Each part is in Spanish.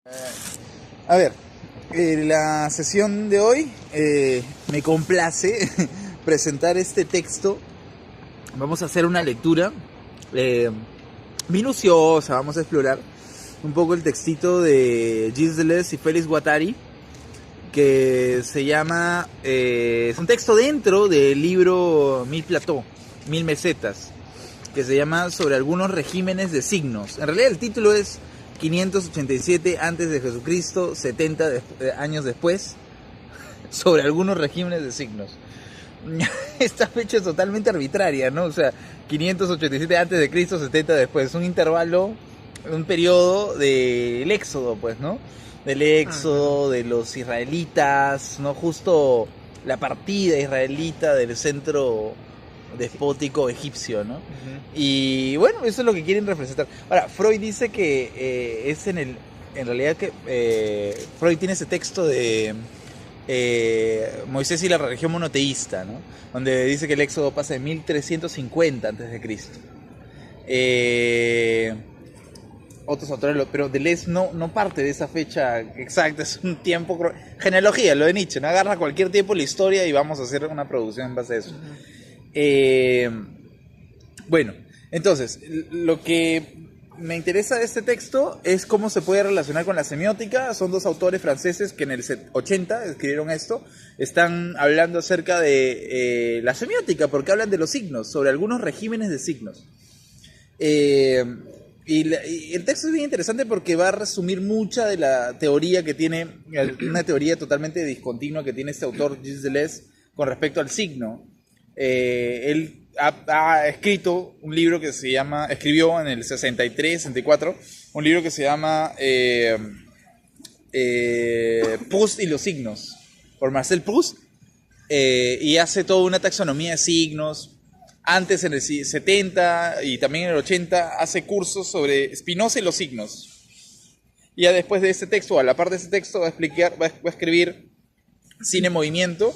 A ver, la sesión de hoy me complace presentar este texto. Vamos a hacer una lectura minuciosa, vamos a explorar un poco el textito de Gilles Deleuze y Félix Guattari, que se llama, es un texto dentro del libro Mil Plateaux, Mil Mesetas, que se llama Sobre algunos regímenes de signos. En realidad el título es 587 antes de Jesucristo, 70 años después, sobre algunos regímenes de signos. Esta fecha es totalmente arbitraria, ¿no? O sea, 587 antes de Cristo, 70 después. Es un intervalo, un periodo del éxodo, pues, ¿no? Del éxodo, de los israelitas, ¿no? Justo la partida israelita del centro despótico egipcio, ¿no? Y bueno, eso es lo que quieren representar. Ahora, Freud dice que es en realidad que Freud tiene ese texto de Moisés y la religión monoteísta, ¿no? Donde dice que el éxodo pasa de 1350 antes de Cristo. Otros autores, pero Deleuze no parte de esa fecha exacta, es un tiempo, genealogía, lo de Nietzsche, ¿no? Agarra cualquier tiempo la historia y vamos a hacer una producción en base a eso. Bueno, entonces, lo que me interesa de este texto es cómo se puede relacionar con la semiótica. Son dos autores franceses que en el 80 escribieron esto. Están hablando acerca de la semiótica, porque hablan de los signos, sobre algunos regímenes de signos. Y el texto es bien interesante porque va a resumir mucha de la teoría que tiene, una teoría totalmente discontinua que tiene este autor, Gilles Deleuze, con respecto al signo. Él ha escrito un libro que se llama, escribió en el 63, 64, un libro que se llama Proust y los signos, por Marcel Proust, y hace toda una taxonomía de signos. Antes, en el 70 y también en el 80, hace cursos sobre Spinoza y los signos. Y ya después de este texto, a la par de este texto, va a escribir Cine, Movimiento,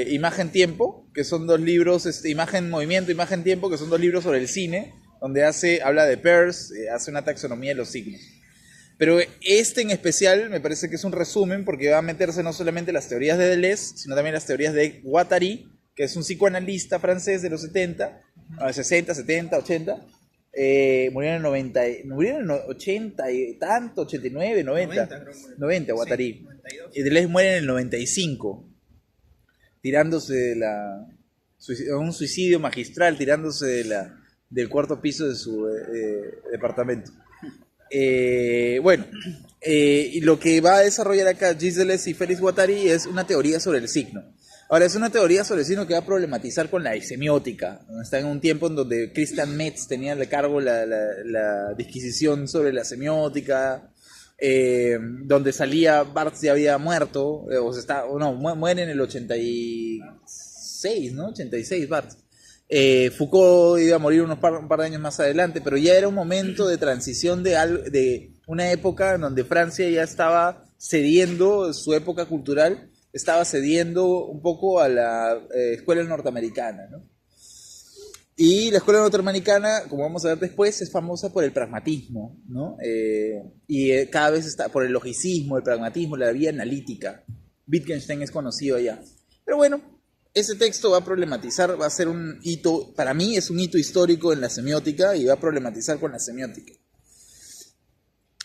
Imagen, Tiempo, que son dos libros, Imagen, Movimiento, Imagen, Tiempo, que son dos libros sobre el cine, donde habla de Peirce, hace una taxonomía de los signos. Pero este en especial me parece que es un resumen, porque va a meterse no solamente las teorías de Deleuze, sino también las teorías de Guattari, que es un psicoanalista francés de los 60, 60, 70, 80. Murió en el 90, murió en el 80 y tanto, 89, 90 Guattari. 92. Y Deleuze muere en el 95, tirándose un suicidio magistral, tirándose del cuarto piso de su departamento. Bueno, y lo que va a desarrollar acá Gilles Deleuze y Félix Guattari es una teoría sobre el signo. Ahora, es una teoría sobre el signo que va a problematizar con la semiótica. Está en un tiempo en donde Christian Metz tenía a cargo la disquisición sobre la semiótica, donde salía Barthes ya había muerto, muere en el 86, ¿no? 86 Barthes. Foucault iba a morir un par de años más adelante, pero ya era un momento de transición de una época en donde Francia ya estaba cediendo, su época cultural estaba cediendo un poco a la escuela norteamericana, ¿no? Y la escuela norteamericana, como vamos a ver después, es famosa por el pragmatismo, ¿no? Cada vez está por el logicismo, el pragmatismo, la vía analítica. Wittgenstein es conocido allá. Pero bueno, ese texto va a problematizar, va a ser un hito, para mí es un hito histórico en la semiótica y va a problematizar con la semiótica.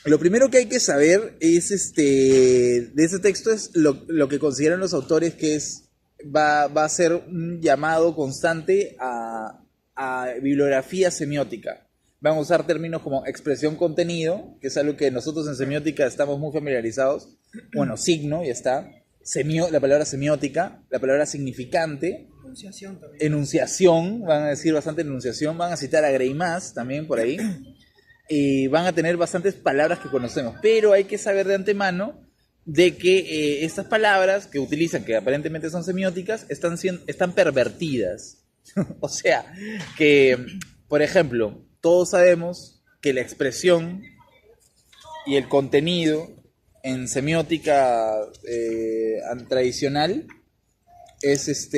Lo primero que hay que saber es de ese texto es lo que consideran los autores que va a ser un llamado constante a bibliografía semiótica. Van a usar términos como expresión contenido, que es algo que nosotros en semiótica estamos muy familiarizados. Bueno, signo, ya está. La palabra semiótica, la palabra significante. Enunciación también. Enunciación, van a decir bastante enunciación, van a citar a Greimas también por ahí. Y van a tener bastantes palabras que conocemos, pero hay que saber de antemano de que estas palabras que utilizan, que aparentemente son semióticas, están pervertidas. O sea, que, por ejemplo, todos sabemos que la expresión y el contenido en semiótica tradicional es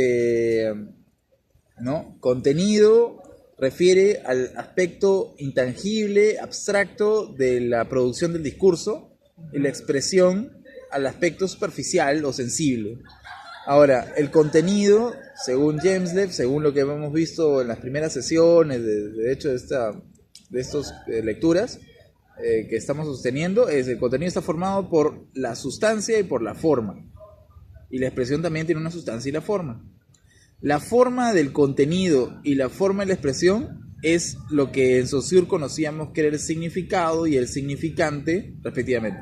¿no? Contenido refiere al aspecto intangible, abstracto de la producción del discurso, y la expresión al aspecto superficial o sensible. Ahora, el contenido, según James, según lo que hemos visto en las primeras sesiones, de hecho, de estas lecturas que estamos sosteniendo, el contenido está formado por la sustancia y por la forma. Y la expresión también tiene una sustancia y la forma. La forma del contenido y la forma de la expresión es lo que en Saussure conocíamos que era el significado y el significante, respectivamente.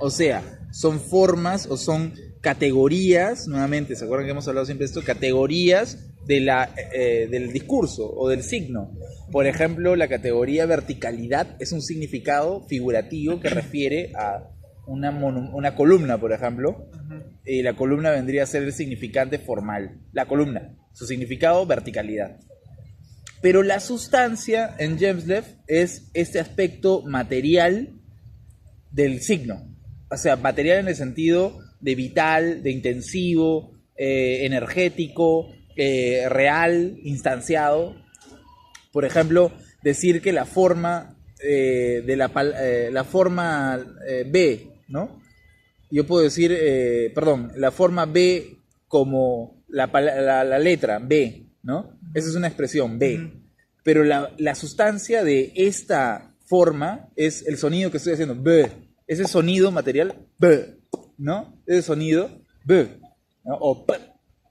O sea, son formas o son categorías, nuevamente, ¿se acuerdan que hemos hablado siempre de esto? Categorías del discurso o del signo. Por ejemplo, la categoría verticalidad es un significado figurativo que refiere a una columna, por ejemplo, y la columna vendría a ser el significante formal. La columna, su significado, verticalidad. Pero la sustancia en James es este aspecto material del signo. O sea, material en el sentido de vital, de intensivo, energético, real, instanciado. Por ejemplo, decir que la forma la forma B, ¿no? Yo puedo decir, la forma B como la letra B, ¿no? Esa es una expresión, B. Pero la sustancia de esta forma es el sonido que estoy haciendo, B. Ese sonido material, B, ¿no? Ese sonido, B, ¿no? O P.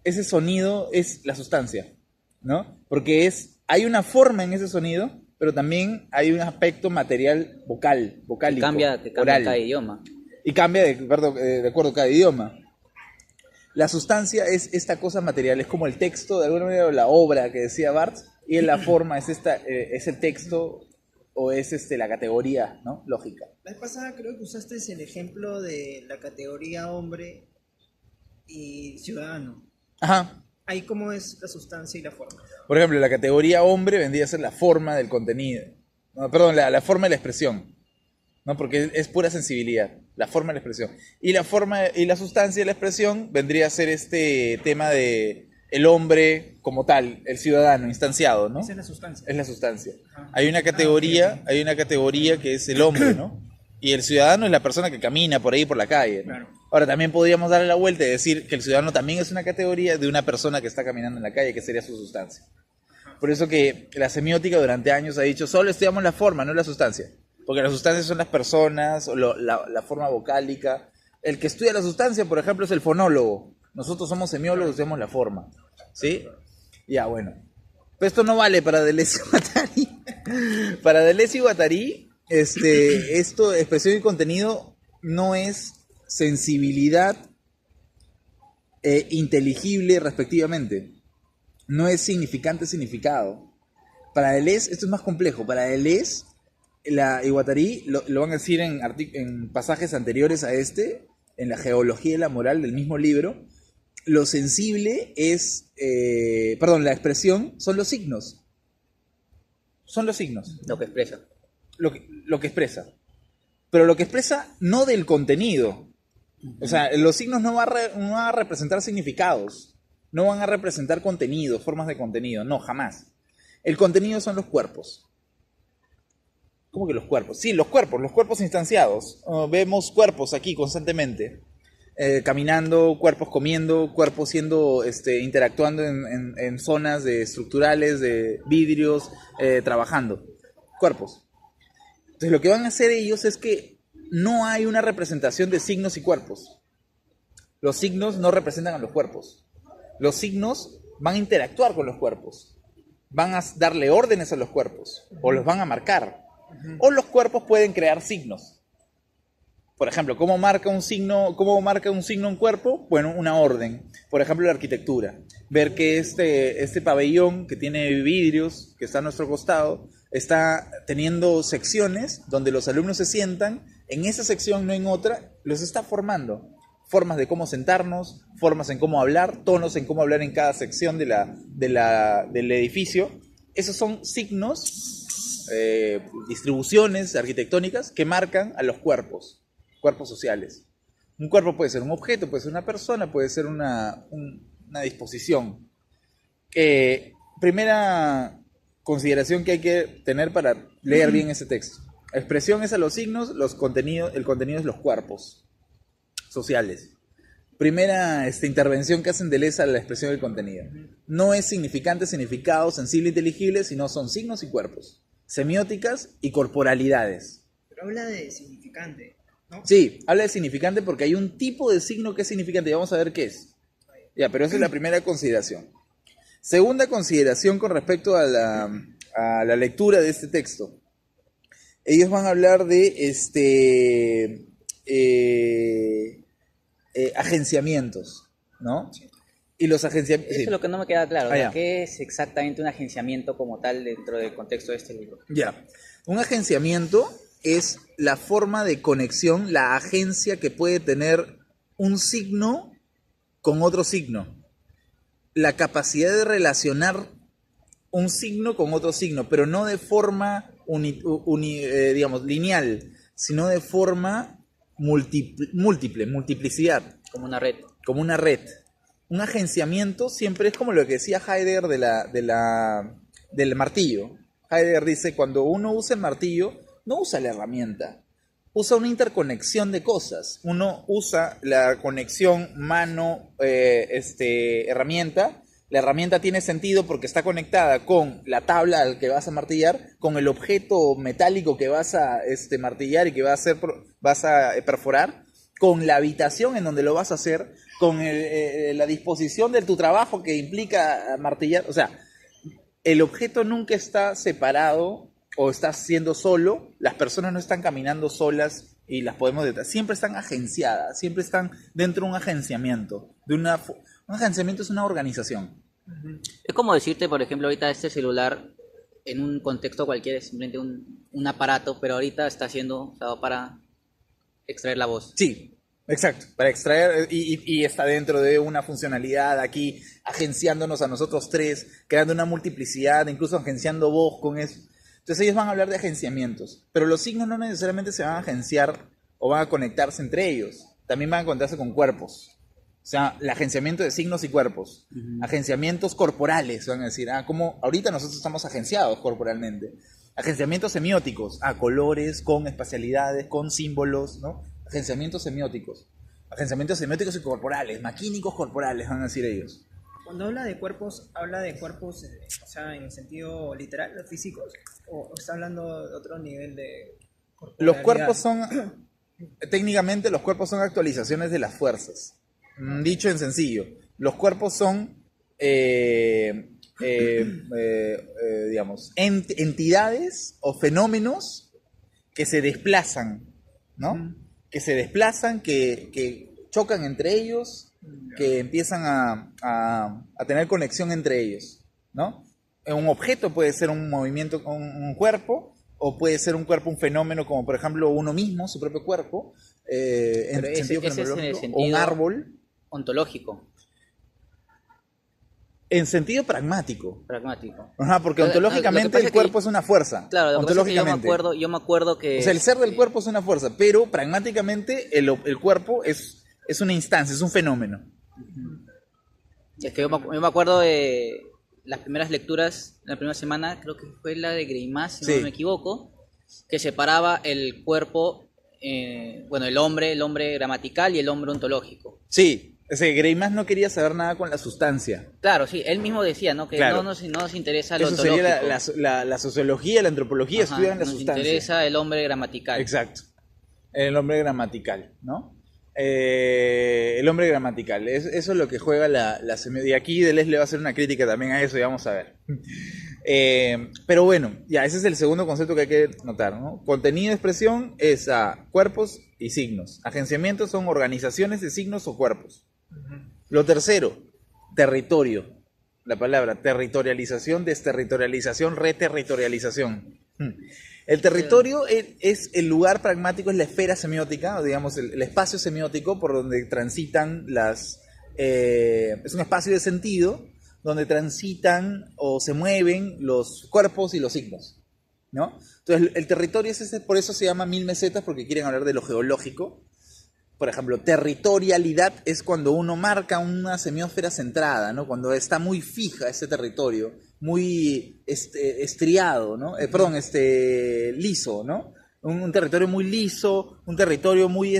Ese sonido es la sustancia, ¿no? Porque hay una forma en ese sonido, pero también hay un aspecto material vocálico, Cambia oral. cada idioma. Y cambia de acuerdo a cada idioma. La sustancia es esta cosa material, es como el texto, de alguna manera, la obra que decía Barthes, y la forma es el texto o es la categoría, ¿no? Lógica. La vez pasada creo que usaste el ejemplo de la categoría hombre y ciudadano. Ajá. Ahí cómo es la sustancia y la forma. Por ejemplo, la categoría hombre vendría a ser la forma del contenido. No, perdón, la forma de la expresión. ¿No? Porque es pura sensibilidad, la forma de la expresión. Y la forma y la sustancia de la expresión vendría a ser este tema de el hombre como tal, el ciudadano, instanciado, ¿no? Esa es la sustancia. Es la sustancia. Ajá. Hay una categoría que es el hombre, ¿no? Y el ciudadano es la persona que camina por ahí por la calle, ¿no? Claro. Ahora también podríamos darle la vuelta y decir que el ciudadano también es una categoría de una persona que está caminando en la calle, que sería su sustancia. Por eso que la semiótica durante años ha dicho, solo estudiamos la forma, no la sustancia. Porque las sustancias son las personas, o la forma vocálica. El que estudia la sustancia, por ejemplo, es el fonólogo. Nosotros somos semiólogos, estudiamos la forma. ¿Sí? Ya, bueno. Pero esto no vale para Deleuze y Guattari. Para Deleuze y Guattari, esto, expresión y contenido, no es sensibilidad inteligible respectivamente. No es significado. Para Deleuze esto es más complejo. Para Deleuze y Guattari lo van a decir en pasajes anteriores a en la geología y la moral del mismo libro. Lo sensible es, la expresión son los signos. Son los signos. Lo que expresa. Lo que expresa. Pero lo que expresa no del contenido. O sea, los signos no van a representar significados. No van a representar contenidos, formas de contenido. No, jamás. El contenido son los cuerpos. ¿Cómo que los cuerpos? Sí, los cuerpos instanciados. Vemos cuerpos aquí constantemente. Caminando, cuerpos comiendo, cuerpos interactuando en zonas estructurales, de vidrios, trabajando. Cuerpos. Entonces lo que van a hacer ellos es que no hay una representación de signos y cuerpos. Los signos no representan a los cuerpos. Los signos van a interactuar con los cuerpos. Van a darle órdenes a los cuerpos. O los van a marcar. O los cuerpos pueden crear signos. Por ejemplo, ¿cómo marca un signo un cuerpo? Bueno, una orden. Por ejemplo, la arquitectura. Ver que este pabellón que tiene vidrios, que está a nuestro costado, está teniendo secciones donde los alumnos se sientan. En esa sección, no en otra, los está formando. Formas de cómo sentarnos, formas en cómo hablar, tonos en cómo hablar en cada sección del edificio. Esos son signos, distribuciones arquitectónicas que marcan a los cuerpos sociales. Un cuerpo puede ser un objeto, puede ser una persona, puede ser una disposición. Primera consideración que hay que tener para leer bien ese texto. Expresión es a los signos, el contenido es los cuerpos sociales. Primera intervención que hacen Deleuze a la expresión del contenido. No es significante, significado, sensible, inteligible, sino son signos y cuerpos. Semióticas y corporalidades. Pero habla de significante, ¿no? Sí, habla de significante porque hay un tipo de signo que es significante y vamos a ver qué es. Ya, pero esa es la primera consideración. Segunda consideración con respecto a la lectura de este texto. Ellos van a hablar de agenciamientos, ¿no? Sí. Y los agenciamientos... Eso es lo que no me queda claro. Ah, ya. ¿Qué es exactamente un agenciamiento como tal dentro del contexto de este libro? Ya. Un agenciamiento es la forma de conexión, la agencia que puede tener un signo con otro signo. La capacidad de relacionar un signo con otro signo, pero no de forma digamos, lineal, sino de forma multiplicidad. Como una red. Como una red. Un agenciamiento siempre es como lo que decía Heidegger del martillo. Heidegger dice, cuando uno usa el martillo, no usa la herramienta, usa una interconexión de cosas. Uno usa la conexión mano-herramienta. La herramienta tiene sentido porque está conectada con la tabla al que vas a martillar, con el objeto metálico que vas a martillar y que vas a perforar, con la habitación en donde lo vas a hacer, con la disposición de tu trabajo que implica martillar. O sea, el objeto nunca está separado o está siendo solo. Las personas no están caminando solas y las podemos detrás. Siempre están agenciadas, siempre están dentro de un agenciamiento. Un agenciamiento es una organización. Es como decirte, por ejemplo, ahorita este celular, en un contexto cualquiera, es simplemente un aparato, pero ahorita está siendo usado para extraer la voz. Sí, exacto. Para extraer, y está dentro de una funcionalidad aquí, agenciándonos a nosotros tres, creando una multiplicidad, incluso agenciando voz con eso. Entonces ellos van a hablar de agenciamientos, pero los signos no necesariamente se van a agenciar o van a conectarse entre ellos. También van a conectarse con cuerpos. O sea, el agenciamiento de signos y cuerpos. Agenciamientos corporales, van a decir. Como ahorita nosotros estamos agenciados corporalmente. Agenciamientos semióticos. Colores, con espacialidades, con símbolos, ¿no? Agenciamientos semióticos. Agenciamientos semióticos y corporales. Maquínicos corporales, van a decir ellos. Cuando habla de cuerpos, o sea, en el sentido literal, los físicos, o está hablando de otro nivel de Los corporalidad? cuerpos son, técnicamente los cuerpos son actualizaciones de las fuerzas. Dicho en sencillo, los cuerpos son, digamos, entidades o fenómenos que se desplazan, ¿no? Que se desplazan, que chocan entre ellos, que empiezan a tener conexión entre ellos, ¿no? Un objeto puede ser un movimiento, un cuerpo, o puede ser un cuerpo, un fenómeno, como por ejemplo uno mismo, su propio cuerpo, en sentido fenomenológico, o un árbol. Ontológico. En sentido pragmático. Pragmático. Ajá, porque ontológicamente el cuerpo es una fuerza. Claro, lo que pasa es que yo me acuerdo que... O sea, el ser del cuerpo es una fuerza, pero pragmáticamente el cuerpo es una instancia, es un fenómeno. Es que yo me acuerdo de las primeras lecturas, la primera semana, creo que fue la de Greimas, si no me equivoco, que separaba el cuerpo, el hombre gramatical y el hombre ontológico. Sí. Greimas no quería saber nada con la sustancia. Claro, sí, él mismo decía, ¿no? Que no nos interesa lo ontológico. Eso sería la sociología, la antropología, estudian la sustancia. Nos interesa el hombre gramatical. Exacto. El hombre gramatical, ¿no? El hombre gramatical. Eso es lo que juega la semiótica. Y aquí Deleuze le va a hacer una crítica también a eso y vamos a ver. Pero bueno, ya, ese es el segundo concepto que hay que notar, ¿no? Contenido de expresión es a cuerpos y signos. Agenciamientos son organizaciones de signos o cuerpos. Lo tercero, territorio. La palabra territorialización, desterritorialización, reterritorialización. El territorio es el lugar pragmático, es la esfera semiótica, o digamos el espacio semiótico por donde transitan es un espacio de sentido donde transitan o se mueven los cuerpos y los signos, ¿no? Entonces el territorio es ese, por eso se llama 1000 mesetas, porque quieren hablar de lo geológico. Por ejemplo, territorialidad es cuando uno marca una semiósfera centrada, ¿no? Cuando está muy fija ese territorio, muy estriado, ¿no? Liso, ¿no? un territorio muy liso, un territorio muy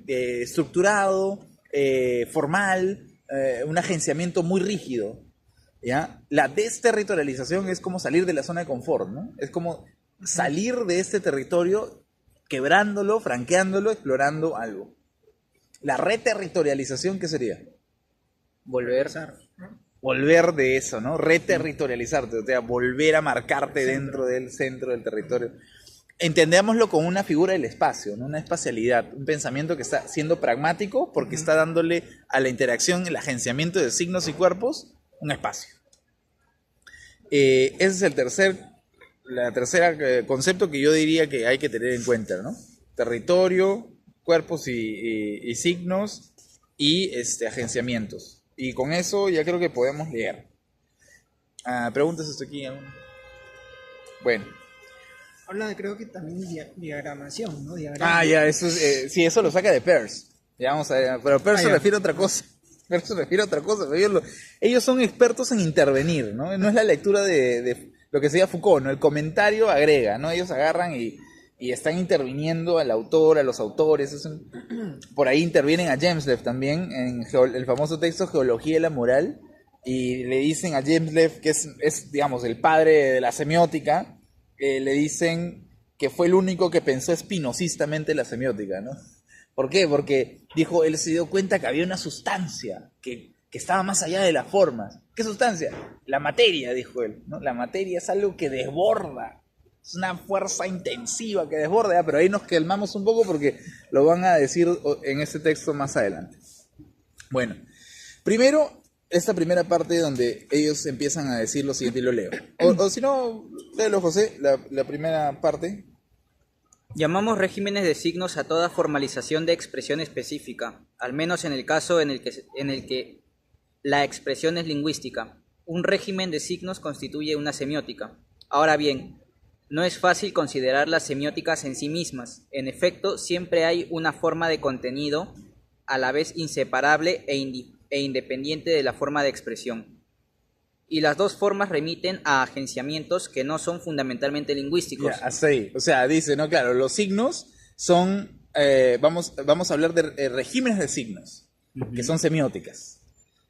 estructurado, formal, un agenciamiento muy rígido. ¿Ya? La desterritorialización es como salir de la zona de confort, ¿no? Es como salir de este territorio quebrándolo, franqueándolo, explorando algo. La reterritorialización, ¿qué sería? Volver. Volver de eso, ¿no? Reterritorializarte, o sea, volver a marcarte dentro del centro del territorio. Entendámoslo como una figura del espacio, ¿no? Una espacialidad, un pensamiento que está siendo pragmático porque está dándole a la interacción, el agenciamiento de signos y cuerpos, un espacio. Ese es el tercera concepto que yo diría que hay que tener en cuenta, ¿no? Territorio, cuerpos y signos y agenciamientos. Y con eso ya creo que podemos leer. Preguntas hasta aquí. Bueno. Habla de, creo que también diagramación, ¿no? Ya, eso es, sí, eso lo saca de Peirce. Ya vamos a ver, pero Peirce se refiere a otra cosa. Peirce se refiere a otra cosa. Ellos son expertos en intervenir, ¿no? No es la lectura de lo que sería Foucault, ¿no? El comentario agrega, ¿no? Ellos agarran y están interviniendo al autor, a los autores. Por ahí intervienen a James también en el famoso texto Geología de la Moral. Y le dicen a James que es, digamos, el padre de la semiótica. Le dicen que fue el único que pensó espinosistamente la semiótica, ¿no? ¿Por qué? Porque dijo, él se dio cuenta que había una sustancia que estaba más allá de las formas. ¿Qué sustancia? La materia, dijo él, ¿no? La materia es algo que desborda, es una fuerza intensiva que desborda, pero ahí nos calmamos un poco porque lo van a decir en este texto más adelante. Bueno, primero, esta primera parte donde ellos empiezan a decir lo siguiente y lo leo. O si no, léelo, José, la primera parte. Llamamos regímenes de signos a toda formalización de expresión específica, al menos en el caso en el que la expresión es lingüística. Un régimen de signos constituye una semiótica. Ahora bien, no es fácil considerar las semióticas en sí mismas. En efecto, siempre hay una forma de contenido a la vez inseparable e independiente de la forma de expresión. Y las dos formas remiten a agenciamientos que no son fundamentalmente lingüísticos. Así, o sea, dice, no, claro, los signos son, vamos a hablar de regímenes de signos, que son semióticas.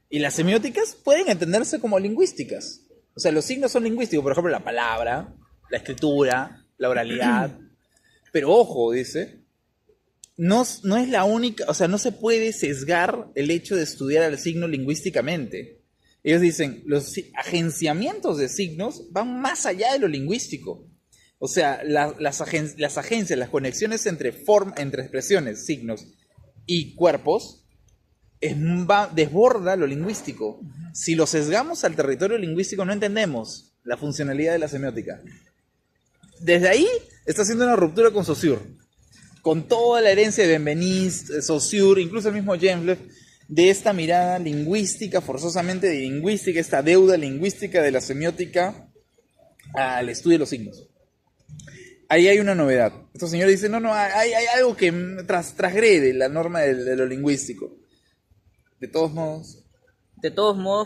Y las semióticas pueden entenderse como lingüísticas. O sea, los signos son lingüísticos, por ejemplo, la palabra, la escritura, la oralidad. Pero ojo, dice, no es la única, o sea, no se puede sesgar el hecho de estudiar al signo lingüísticamente. Ellos dicen, los agenciamientos de signos van más allá de lo lingüístico. O sea, las agencias, las conexiones entre expresiones, signos y cuerpos, desborda lo lingüístico. Si lo sesgamos al territorio lingüístico, no entendemos la funcionalidad de la semiótica. Desde ahí está haciendo una ruptura con Saussure, con toda la herencia de Benveniste, Saussure, incluso el mismo James, de esta mirada lingüística, forzosamente de lingüística, esta deuda lingüística de la semiótica al estudio de los signos. Ahí hay una novedad. Estos señores dicen, no, hay algo que transgrede la norma de lo lingüístico. De todos modos,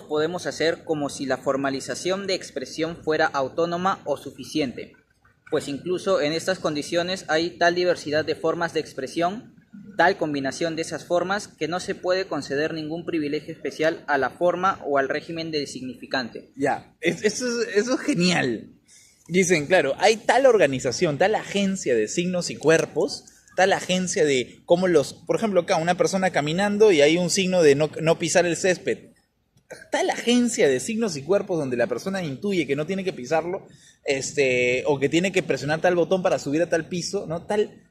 podemos hacer como si la formalización de expresión fuera autónoma o suficiente, pues incluso en estas condiciones hay tal diversidad de formas de expresión, tal combinación de esas formas, que no se puede conceder ningún privilegio especial a la forma o al régimen del significante. Ya, eso es genial. Dicen, claro, hay tal organización, tal agencia de signos y cuerpos, tal agencia de cómo por ejemplo acá, una persona caminando y hay un signo de no pisar el césped. Tal agencia de signos y cuerpos donde la persona intuye que no tiene que pisarlo, o que tiene que presionar tal botón para subir a tal piso, ¿no? Tal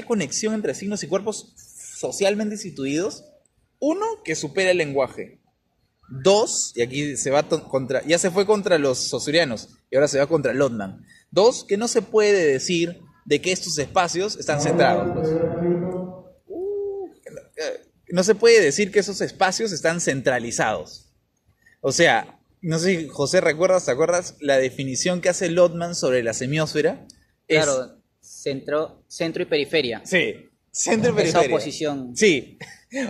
conexión entre signos y cuerpos socialmente instituidos. Uno, que supera el lenguaje. Dos, y aquí ya se fue contra los saussurianos y ahora se va contra Lotman. Dos, que no se puede decir de que estos espacios están centrados. Pues. No se puede decir que esos espacios están centralizados. O sea, no sé si José te acuerdas la definición que hace Lotman sobre la semiósfera. Claro, centro y periferia. Sí, centro y periferia. Esa oposición. Sí,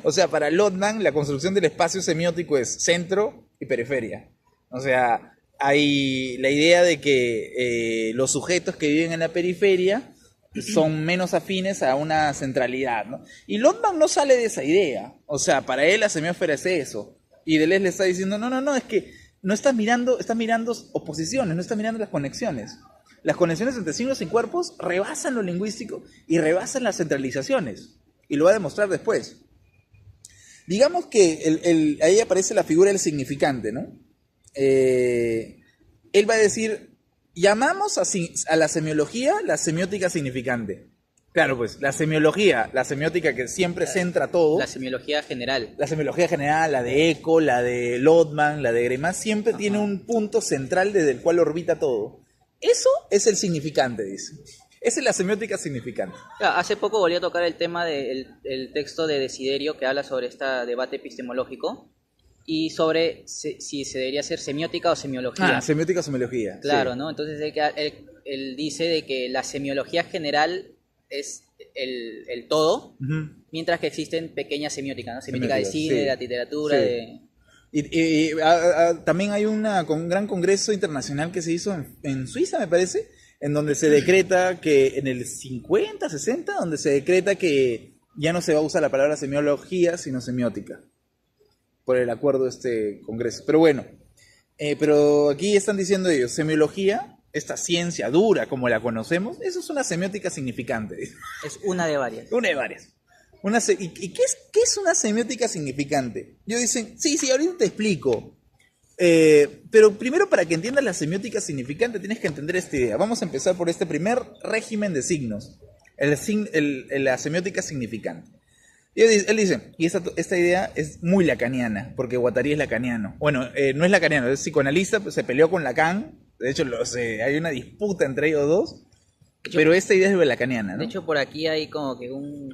o sea, para Lotman la construcción del espacio semiótico es centro y periferia. O sea, hay la idea de que los sujetos que viven en la periferia son menos afines a una centralidad, ¿no? Y Lotman no sale de esa idea. O sea, para él la semiósfera es eso. Y Deleuze le está diciendo, no, es que no estás mirando oposiciones, no estás mirando las conexiones. Las conexiones entre signos y cuerpos rebasan lo lingüístico y rebasan las centralizaciones. Y lo va a demostrar después. Digamos que ahí aparece la figura del significante, ¿no? Él va a decir, llamamos a la semiología la semiótica significante. Claro, pues, la semiótica que siempre centra todo. La semiología general. La semiología general, la de Eco, la de Lotman, la de Greimas, siempre tiene un punto central desde el cual orbita todo. Eso es el significante, dice. Esa es la semiótica significante. Claro, hace poco volví a tocar el tema del texto de Desiderio que habla sobre este debate epistemológico y sobre si se debería hacer semiótica o semiología. Semiótica o semiología. Claro, sí. ¿no? Entonces él dice de que la semiología general es el todo, mientras que existen pequeñas semióticas, ¿no? Semiótica de cine, sí. de la literatura, Sí. de... También hay un gran congreso internacional que se hizo en Suiza, me parece, en donde se decreta que en el 50, 60, donde se decreta que ya no se va a usar la palabra semiología, sino semiótica, por el acuerdo de este congreso. Pero bueno, pero aquí están diciendo ellos, semiología, esta ciencia dura como la conocemos, eso es una semiótica significante. Es una de varias. Una de varias. ¿Y qué es una semiótica significante? Ellos dicen, sí, ahorita te explico. Pero primero, para que entiendas la semiótica significante, tienes que entender esta idea. Vamos a empezar por este primer régimen de signos, la semiótica significante. Él dice, y esta idea es muy lacaniana, porque Guattari es lacaniano. Bueno, no es lacaniano, es psicoanalista, pues se peleó con Lacan. De hecho, hay una disputa entre ellos dos, pero esta idea es lacaniana, ¿no? De hecho, por aquí hay como que un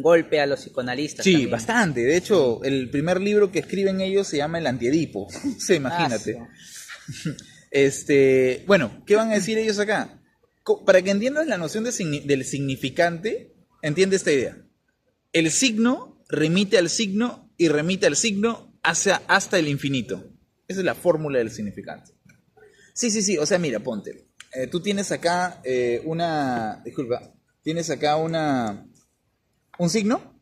golpe a los psicoanalistas. Sí, también. bastante. De hecho, el primer libro que escriben ellos se llama El Antiedipo. Sí, imagínate. Bueno, ¿qué van a decir ellos acá? Para que entiendas la noción del significante, entiende esta idea. El signo remite al signo y remite al signo hasta el infinito. Esa es la fórmula del significante. Sí. O sea, mira, ponte. Tú tienes acá tienes acá un signo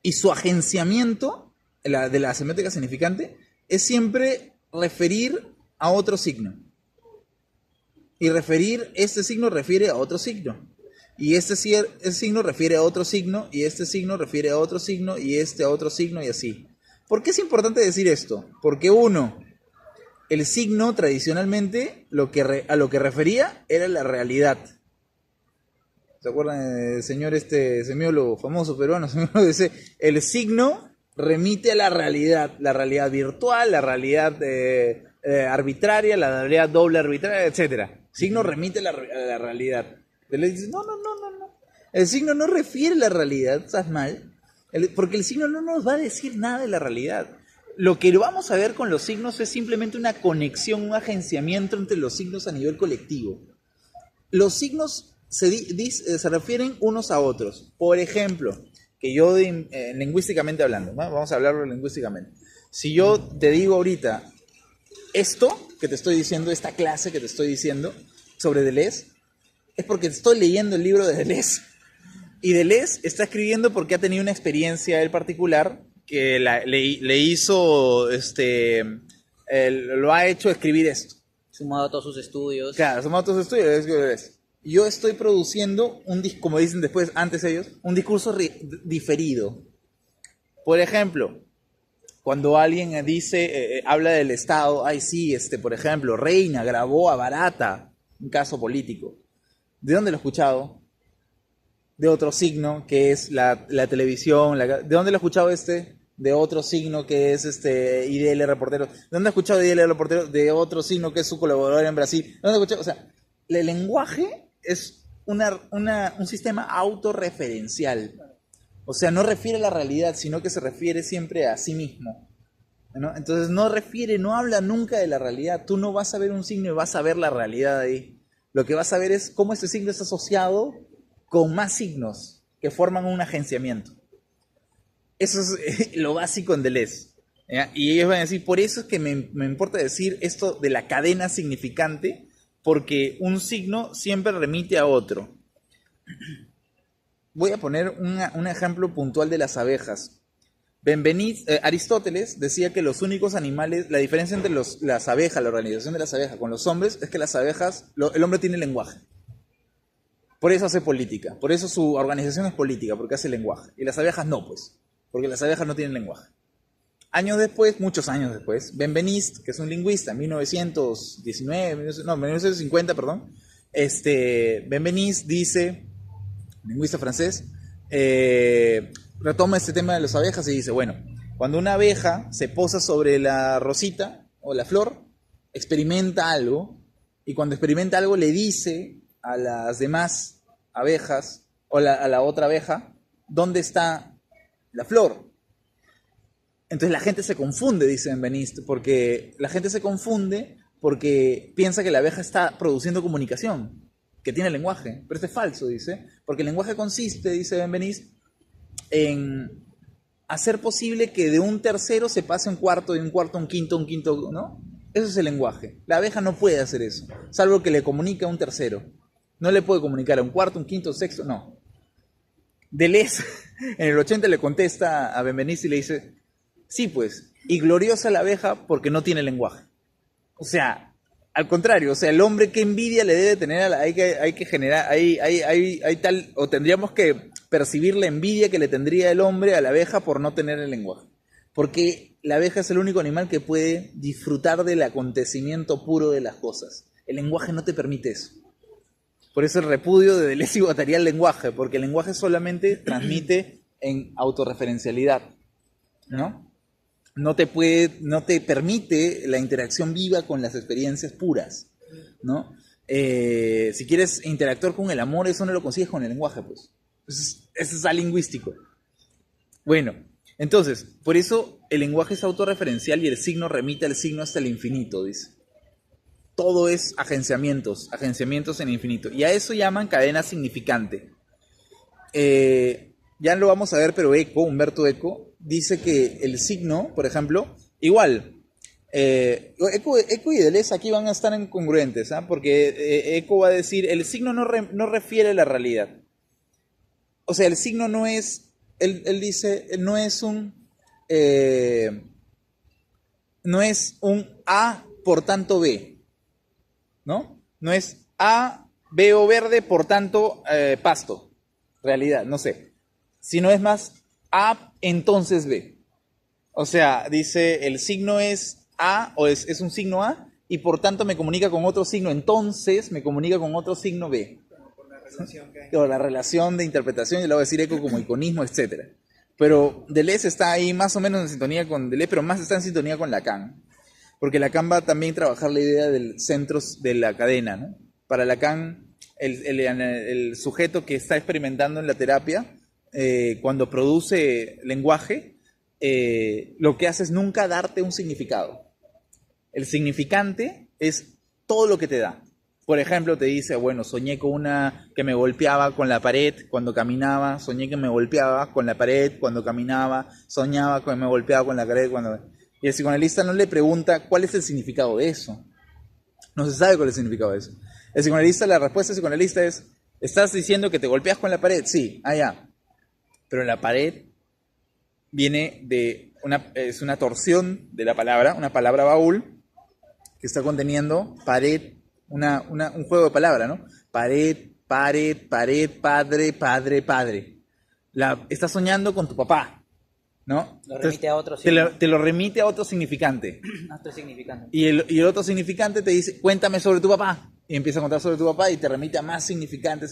y su agenciamiento de la semiótica significante es siempre referir a otro signo. Y este signo refiere a otro signo. Y este signo refiere a otro signo, y este signo refiere a otro signo, y este a otro signo, y así. ¿Por qué es importante decir esto? Porque el signo tradicionalmente a lo que refería era la realidad. ¿Se acuerdan del señor semiólogo famoso peruano? Dice, el signo remite a la realidad virtual, la realidad arbitraria, la realidad doble arbitraria, etc. Signo remite a la realidad. Él le dice, no. El signo no refiere a la realidad, estás mal, porque el signo no nos va a decir nada de la realidad. Lo que vamos a ver con los signos es simplemente una conexión, un agenciamiento entre los signos a nivel colectivo. Los signos se refieren unos a otros. Por ejemplo, que yo lingüísticamente hablando, ¿no? Vamos a hablarlo lingüísticamente. Si yo te digo ahorita esto que te estoy diciendo, esta clase que te estoy diciendo sobre Deleuze, es porque estoy leyendo el libro de Deleuze. Y Deleuze está escribiendo porque ha tenido una experiencia él particular que le hizo, lo ha hecho escribir esto. Sumado a todos sus estudios. Claro, sumado a todos sus estudios. Yo estoy produciendo como dicen después, antes ellos, un discurso diferido. Por ejemplo, cuando alguien habla del Estado, por ejemplo, Reina grabó a Barata, un caso político. ¿De dónde lo he escuchado? De otro signo, que es la televisión. ¿De dónde lo he escuchado De otro signo, que es IDL Reportero. ¿De dónde he escuchado de IDL Reportero? De otro signo, que es su colaborador en Brasil. ¿De dónde he escuchado? O sea, el lenguaje es un sistema autorreferencial. O sea, no refiere a la realidad, sino que se refiere siempre a sí mismo, ¿no? Entonces no habla nunca de la realidad. Tú no vas a ver un signo y vas a ver la realidad ahí. Lo que vas a ver es cómo este signo está asociado con más signos que forman un agenciamiento. Eso es lo básico en Deleuze, ¿ya? Y ellos van a decir, por eso es que me importa decir esto de la cadena significante, porque un signo siempre remite a otro. Voy a poner un ejemplo puntual de las abejas. Aristóteles decía que los únicos animales, la diferencia entre las abejas, la organización de las abejas con los hombres, es que las abejas, el hombre tiene lenguaje. Por eso hace política, por eso su organización es política, porque hace lenguaje. Y las abejas no, pues, porque las abejas no tienen lenguaje. Años después, muchos años después, Benveniste, que es un lingüista, en 1950, perdón, Benveniste dice, lingüista francés, retoma este tema de las abejas y dice, bueno, cuando una abeja se posa sobre la rosita o la flor, experimenta algo, y cuando experimenta algo le dice a las demás abejas, o a la otra abeja, dónde está la flor. Entonces la gente se confunde, dice Benveniste, porque la gente se confunde porque piensa que la abeja está produciendo comunicación, que tiene lenguaje, pero esto es falso, dice, porque el lenguaje consiste, dice Benveniste, en hacer posible que de un tercero se pase un cuarto, de un cuarto a un quinto, ¿no? Eso es el lenguaje. La abeja no puede hacer eso, salvo que le comunique a un tercero. No le puede comunicar a un cuarto, un quinto, un sexto, no. Deleuze, en el 80 le contesta a Benveniste y le dice, sí pues, y gloriosa la abeja porque no tiene lenguaje. O sea, al contrario, o sea, el hombre qué envidia le debe tener, hay que generar, hay tal, o tendríamos que percibir la envidia que le tendría el hombre a la abeja por no tener el lenguaje. Porque la abeja es el único animal que puede disfrutar del acontecimiento puro de las cosas. El lenguaje no te permite eso. Por eso el repudio de Deleuze y Guattari al lenguaje, porque el lenguaje solamente transmite en autorreferencialidad, ¿no? No te permite la interacción viva con las experiencias puras, ¿no? Si quieres interactuar con el amor, eso no lo consigues con el lenguaje, pues. Eso es alingüístico. Bueno, entonces, por eso el lenguaje es autorreferencial y el signo remite al signo hasta el infinito, dice. Todo es agenciamientos en el infinito. Y a eso llaman cadena significante. Ya lo vamos a ver, pero Humberto Eco, dice que el signo, por ejemplo, igual, Eco y Deleuze aquí van a estar incongruentes, ¿eh? Porque Eco va a decir, el signo no refiere a la realidad. O sea, el signo no es, él dice, no es un A por tanto B, ¿no? No es A, veo verde, por tanto pasto, realidad, no sé. Sino es más A, entonces B. O sea, dice, el signo es A, o es un signo A, y por tanto me comunica con otro signo, entonces me comunica con otro signo B. Por la relación que hay. Por la relación de interpretación, y luego decir Eco como iconismo, etc. Pero Deleuze está ahí más o menos en sintonía con Deleuze, pero más está en sintonía con Lacan. Porque Lacan va a también trabajar la idea del centros de la cadena, ¿no? Para Lacan, el sujeto que está experimentando en la terapia, cuando produce lenguaje, lo que hace es nunca darte un significado. El significante es todo lo que te da. Por ejemplo, te dice, bueno, soñé con una que me golpeaba con la pared cuando caminaba, soñé que me golpeaba con la pared cuando caminaba, soñaba que me golpeaba con la pared cuando... Y el psicoanalista no le pregunta cuál es el significado de eso. No se sabe cuál es el significado de eso. El psicoanalista, la respuesta del psicoanalista es, ¿estás diciendo que te golpeas con la pared? Sí, ya. Pero la pared viene de es una torsión de la palabra, una palabra baúl, que está conteniendo pared, un juego de palabras, ¿no? Pared, padre, padre. Estás soñando con tu papá, ¿no? Lo remite a otro signo. Te lo remite a otro significante. Otro significante. Y el otro significante te dice, cuéntame sobre tu papá. Y empieza a contar sobre tu papá y te remite a más significante.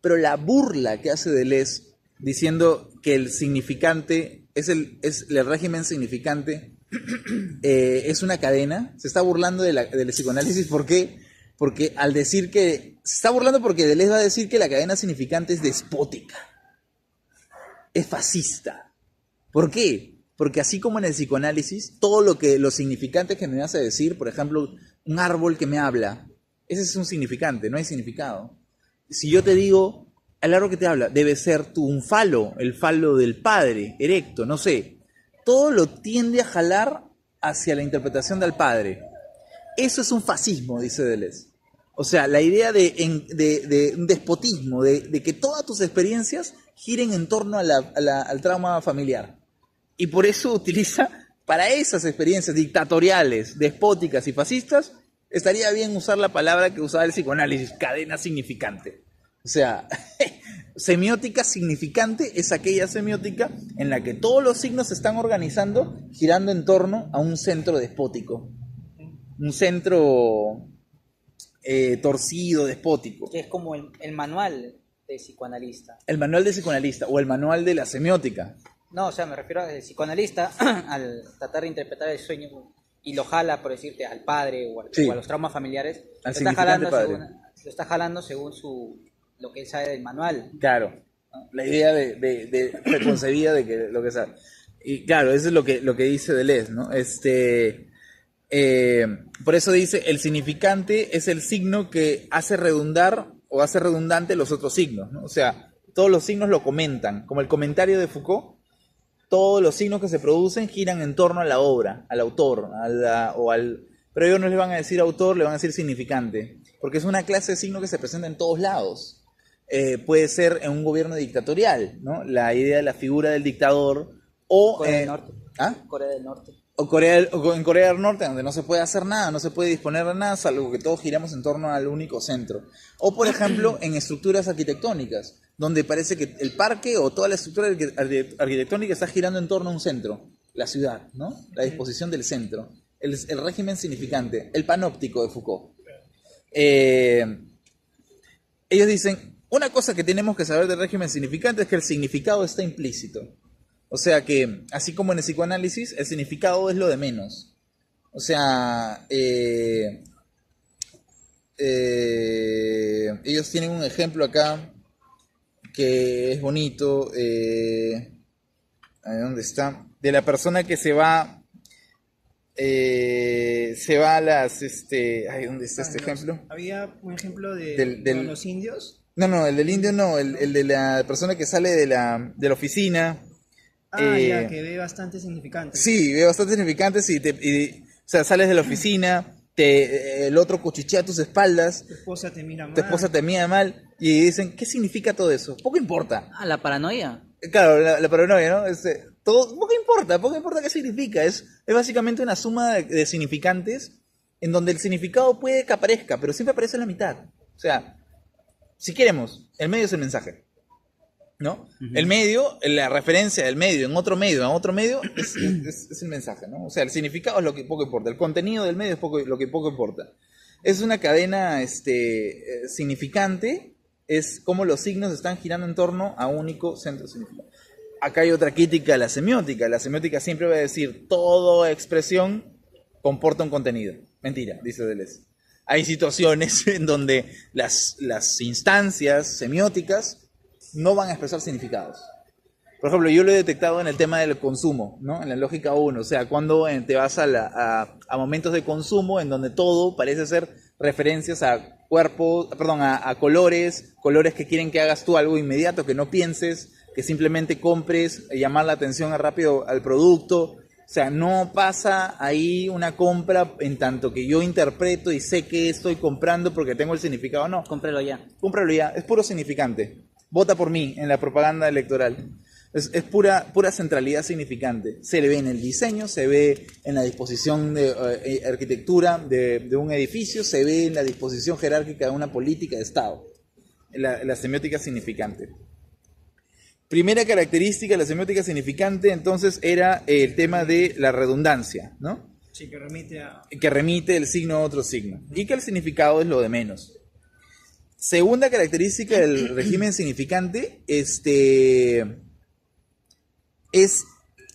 Pero la burla que hace Deleuze, diciendo que el significante es el régimen significante, es una cadena, se está burlando del psicoanálisis. ¿Por qué? Porque al decir que... Se está burlando porque Deleuze va a decir que la cadena significante es despótica, es fascista. ¿Por qué? Porque así como en el psicoanálisis, todo lo significante que me hace decir, por ejemplo, un árbol que me habla, ese es un significante, no hay significado. Si yo te digo, el árbol que te habla debe ser un falo, el falo del padre, erecto, no sé. Todo lo tiende a jalar hacia la interpretación del padre. Eso es un fascismo, dice Deleuze. O sea, la idea de un despotismo, de que todas tus experiencias giren en torno al trauma familiar. Y por eso utiliza, para esas experiencias dictatoriales, despóticas y fascistas, estaría bien usar la palabra que usaba el psicoanálisis, cadena significante. O sea, semiótica significante es aquella semiótica en la que todos los signos se están organizando girando en torno a un centro despótico. Un centro torcido, despótico. Que es como el manual de psicoanalista. El manual de psicoanalista o el manual de la semiótica. No, o sea, me refiero al psicoanalista al tratar de interpretar el sueño y lo jala, por decirte, al padre o a los traumas familiares. Al significante padre. Lo está jalando según lo que él sabe del manual. Claro, la idea de preconcebida de que lo que sabe. Y claro, eso es lo que dice Deleuze, ¿no? Por eso dice, el significante es el signo que hace redundar o hace redundante los otros signos, ¿no? O sea, todos los signos lo comentan, como el comentario de Foucault. Todos los signos que se producen giran en torno a la obra, al autor, pero ellos no les van a decir autor, le van a decir significante, porque es una clase de signo que se presenta en todos lados. Puede ser en un gobierno dictatorial, ¿no? La idea de la figura del dictador, o Corea del Norte. ¿Ah? Corea del Norte. O en Corea del Norte, donde no se puede hacer nada, no se puede disponer de nada, salvo que todos giramos en torno al único centro. O, por ejemplo, en estructuras arquitectónicas, donde parece que el parque o toda la estructura arquitectónica está girando en torno a un centro, la ciudad, ¿no? La disposición del centro, el régimen significante, el panóptico de Foucault. Ellos dicen, una cosa que tenemos que saber del régimen significante es que el significado está implícito. O sea que, así como en el psicoanálisis, el significado es lo de menos. O sea, ellos tienen un ejemplo acá que es bonito. A ver, ¿dónde está? De la persona que se va a las... ¿dónde está este ejemplo? Había un ejemplo Del- con los indios. No, el del indio no, el de la persona que sale de la oficina. Ya, que ve bastante significante. Sí, veo bastante significantes o sea, sales de la oficina, el otro cuchichea tus espaldas, Tu esposa te mira mal. tu esposa te mira mal y dicen, ¿qué significa todo eso? Poco importa. Ah, la paranoia. Claro, la paranoia, ¿no? Poco importa qué significa. Es básicamente una suma de significantes en donde el significado puede que aparezca, pero siempre aparece en la mitad. O sea, si queremos, el medio es el mensaje, ¿no? Uh-huh. El medio, la referencia del medio en otro medio, es el mensaje, ¿no? O sea, el significado es lo que poco importa, el contenido del medio es lo que poco importa. Es una cadena significante, es como los signos están girando en torno a un único centro significante. Acá hay otra crítica a la semiótica. La semiótica siempre va a decir, toda expresión comporta un contenido. Mentira, dice Deleuze. Hay situaciones en donde las instancias semióticas no van a expresar significados. Por ejemplo, yo lo he detectado en el tema del consumo, ¿no? En la lógica 1, o sea, cuando te vas a momentos de consumo en donde todo parece ser referencias a cuerpos, a colores que quieren que hagas tú algo inmediato, que no pienses, que simplemente compres, llamar la atención rápido al producto. O sea, no pasa ahí una compra en tanto que yo interpreto y sé que estoy comprando porque tengo el significado. No. Cómpralo ya. Cómpralo ya. Es puro significante. Vota por mí en la propaganda electoral. Es pura centralidad significante. Se le ve en el diseño, se ve en la disposición de arquitectura de un edificio, se ve en la disposición jerárquica de una política de Estado. La semiótica significante. Primera característica de la semiótica significante, entonces, era el tema de la redundancia, ¿no? Sí, que remite el signo a otro signo. Y que el significado es lo de menos. Segunda característica del régimen significante, es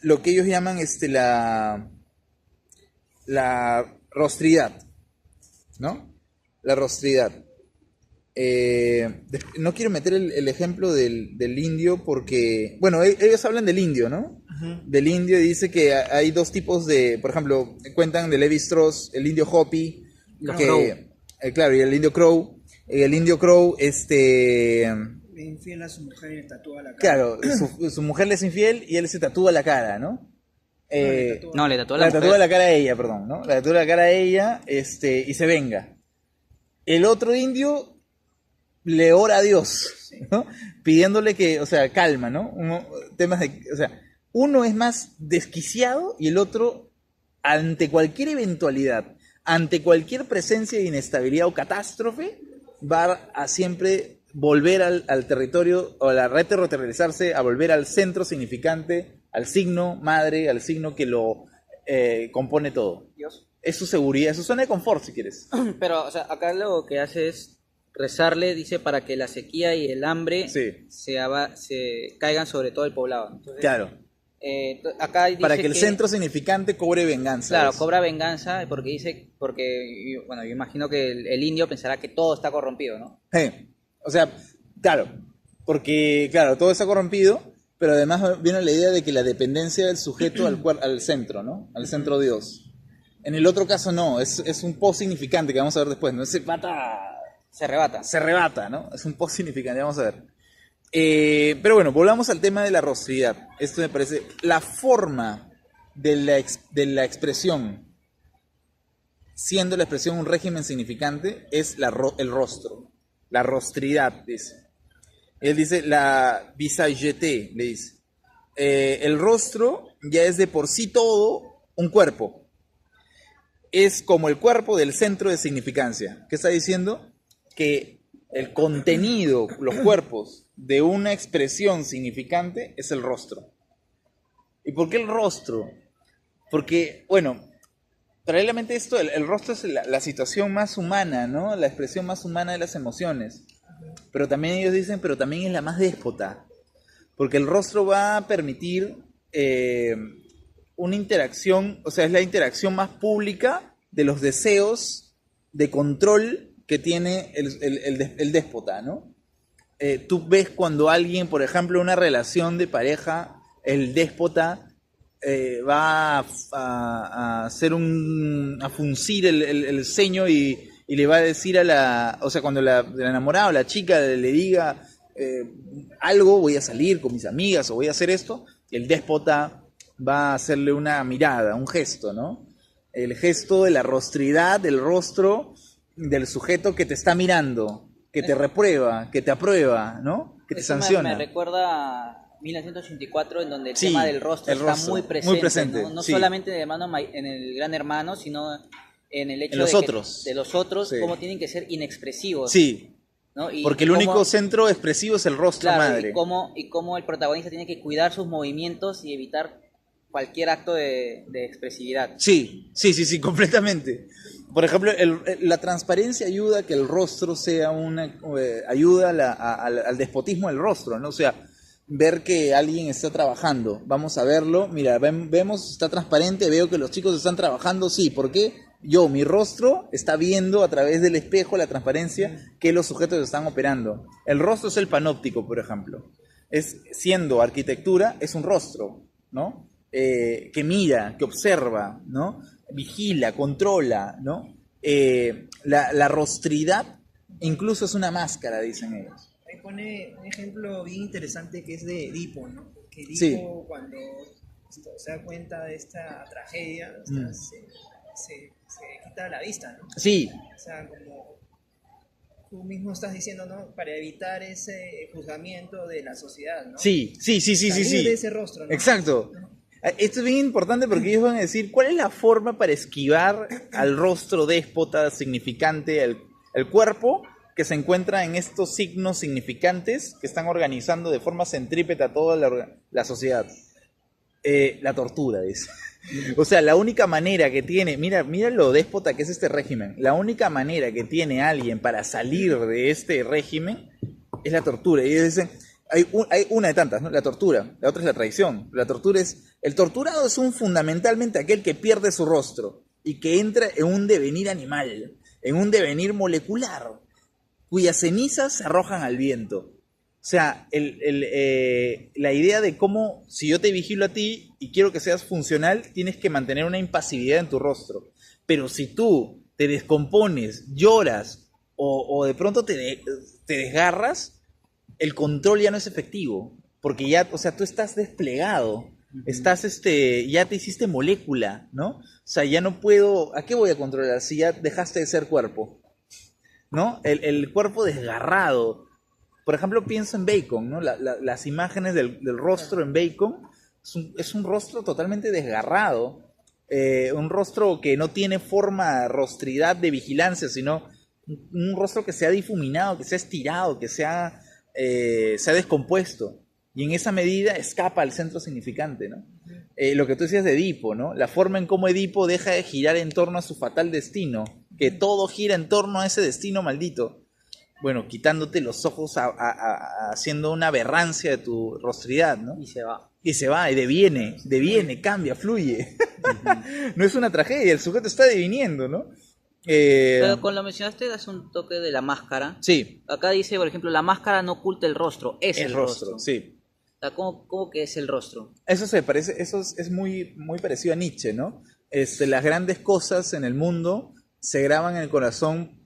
lo que ellos llaman la rostridad, ¿no? La rostridad. No quiero meter el ejemplo del indio porque, bueno, ellos hablan del indio, ¿no? Uh-huh. Del indio, y dice que hay dos tipos por ejemplo, cuentan de Levi-Strauss, el indio Hopi, claro, y el indio Crow. El indio Crow, le infiel a su mujer y le tatúa la cara. Claro, su mujer le es infiel y él se tatúa la cara, ¿no? Le tatúa la cara a ella, perdón, ¿no? Le tatúa la cara a ella, y se venga. El otro indio le ora a Dios, ¿no? Pidiéndole que, o sea, calma, ¿no? O sea, uno es más desquiciado y el otro, ante cualquier eventualidad, ante cualquier presencia de inestabilidad o catástrofe, va a siempre volver al territorio, o a la reterritorializarse, a volver al centro significante, al signo madre, al signo que lo compone todo. Dios. Es su seguridad, es su zona de confort, si quieres. Pero, o sea, acá lo que hace es rezarle, dice, para que la sequía y el hambre Sí. se caigan sobre todo el poblado. Entonces, Claro. Acá dice Para que el centro significante cobre venganza. Claro, ¿ves? cobra venganza porque bueno, yo imagino que el indio pensará que todo está corrompido, ¿no? O sea, claro, porque, claro, todo está corrompido, pero además viene la idea de que la dependencia del sujeto al centro, ¿no? Al centro Dios. En el otro caso no, es un post significante que vamos a ver después, ¿no? Se Se arrebata. se rebata, ¿no? Es un post significante, vamos a ver. Pero bueno, volvamos al tema de la rostridad. Esto me parece, la forma de la expresión, siendo la expresión un régimen significante, es el rostro, la rostridad, dice. Él dice la visageté, le dice. El rostro ya es de por sí todo un cuerpo. Es como el cuerpo del centro de significancia. ¿Qué está diciendo? Que el contenido, los cuerpos de una expresión significante es el rostro. ¿Y por qué el rostro? Porque, bueno, paralelamente esto, el rostro es la situación más humana, ¿no? La expresión más humana de las emociones. Pero también ellos dicen, pero también es la más déspota. Porque el rostro va a permitir una interacción, o sea, es la interacción más pública de los deseos de control que tiene el déspota, ¿no? Tú ves cuando alguien, por ejemplo, una relación de pareja, el déspota va a hacer a fruncir el ceño y le va a decir o sea, cuando la enamorada o la chica le diga algo, voy a salir con mis amigas o voy a hacer esto, el déspota va a hacerle una mirada, un gesto, ¿no? El gesto de la rostridad, del rostro del sujeto que te está mirando, que te reprueba, que te aprueba, ¿no? Que te Eso sanciona. me recuerda a 1984, en donde el Sí, tema del rostro el está rostro, muy presente. muy presente, No sí. solamente de mano en el Gran Hermano, sino en el hecho En los de, otros. de los otros, Sí. cómo tienen que ser inexpresivos. Sí, ¿no? Y porque el cómo- único centro expresivo es el rostro claro, madre. y cómo el protagonista tiene que cuidar sus movimientos y evitar cualquier acto de expresividad. Sí, completamente. Por ejemplo, la transparencia ayuda a que el rostro sea ayuda al despotismo del rostro, ¿no? O sea, ver que alguien está trabajando, vamos a verlo, mira, vemos, está transparente, veo que los chicos están trabajando, sí, ¿por qué? Mi rostro está viendo a través del espejo, la transparencia, que los sujetos están operando. El rostro es el panóptico, por ejemplo. Siendo arquitectura, es un rostro, ¿no? Que mira, que observa, ¿no? Vigila, controla, ¿no? La rostridad incluso es una máscara, dicen ellos. Ahí pone un ejemplo bien interesante que es de Edipo, ¿no? Que Edipo, Sí. cuando se da cuenta de esta tragedia, se quita la vista, ¿no? Sí, O sea, como tú mismo estás diciendo, ¿no? Para evitar ese juzgamiento de la sociedad, ¿no? sí. Salir de ese rostro, ¿no? Exacto. Esto es bien importante porque ellos van a decir, ¿cuál es la forma para esquivar al rostro déspota significante, el cuerpo que se encuentra en estos signos significantes que están organizando de forma centrípeta toda la sociedad? La tortura, dice. O sea, la única manera que tiene, mira lo déspota que es este régimen, la única manera que tiene alguien para salir de este régimen es la tortura. Y ellos dicen, hay una de tantas, ¿no? La tortura, la otra es la traición. El torturado es fundamentalmente aquel que pierde su rostro y que entra en un devenir animal, en un devenir molecular, cuyas cenizas se arrojan al viento. O sea, la idea de cómo, si yo te vigilo a ti y quiero que seas funcional, tienes que mantener una impasividad en tu rostro. Pero si tú te descompones, lloras o de pronto te desgarras, el control ya no es efectivo. Porque ya, o sea, tú estás desplegado, ya te hiciste molécula, ¿no? O sea, ya no puedo, ¿a qué voy a controlar si ya dejaste de ser cuerpo? ¿no? El cuerpo desgarrado. Por ejemplo, pienso en Bacon, ¿no? Las imágenes del rostro en Bacon es un rostro totalmente desgarrado. Un rostro que no tiene forma, rostridad de vigilancia, sino un rostro que se ha difuminado, que se ha estirado, que se ha descompuesto. Y en esa medida escapa al centro significante, ¿no? Lo que tú decías de Edipo, ¿no? La forma en cómo Edipo deja de girar en torno a su fatal destino, que todo gira en torno a ese destino maldito. Bueno, quitándote los ojos, haciendo una aberrancia de tu rostridad, ¿no? Y se va. Y se va, y deviene, cambia, fluye. No es una tragedia, el sujeto está deviniendo, ¿no? Pero con lo mencionaste, das un toque de la máscara. Sí. Acá dice, por ejemplo, la máscara no oculta el rostro, es el rostro. Sí. O sea, ¿cómo que es el rostro? Eso es muy, muy parecido a Nietzsche, ¿no? Las grandes cosas en el mundo se graban en el corazón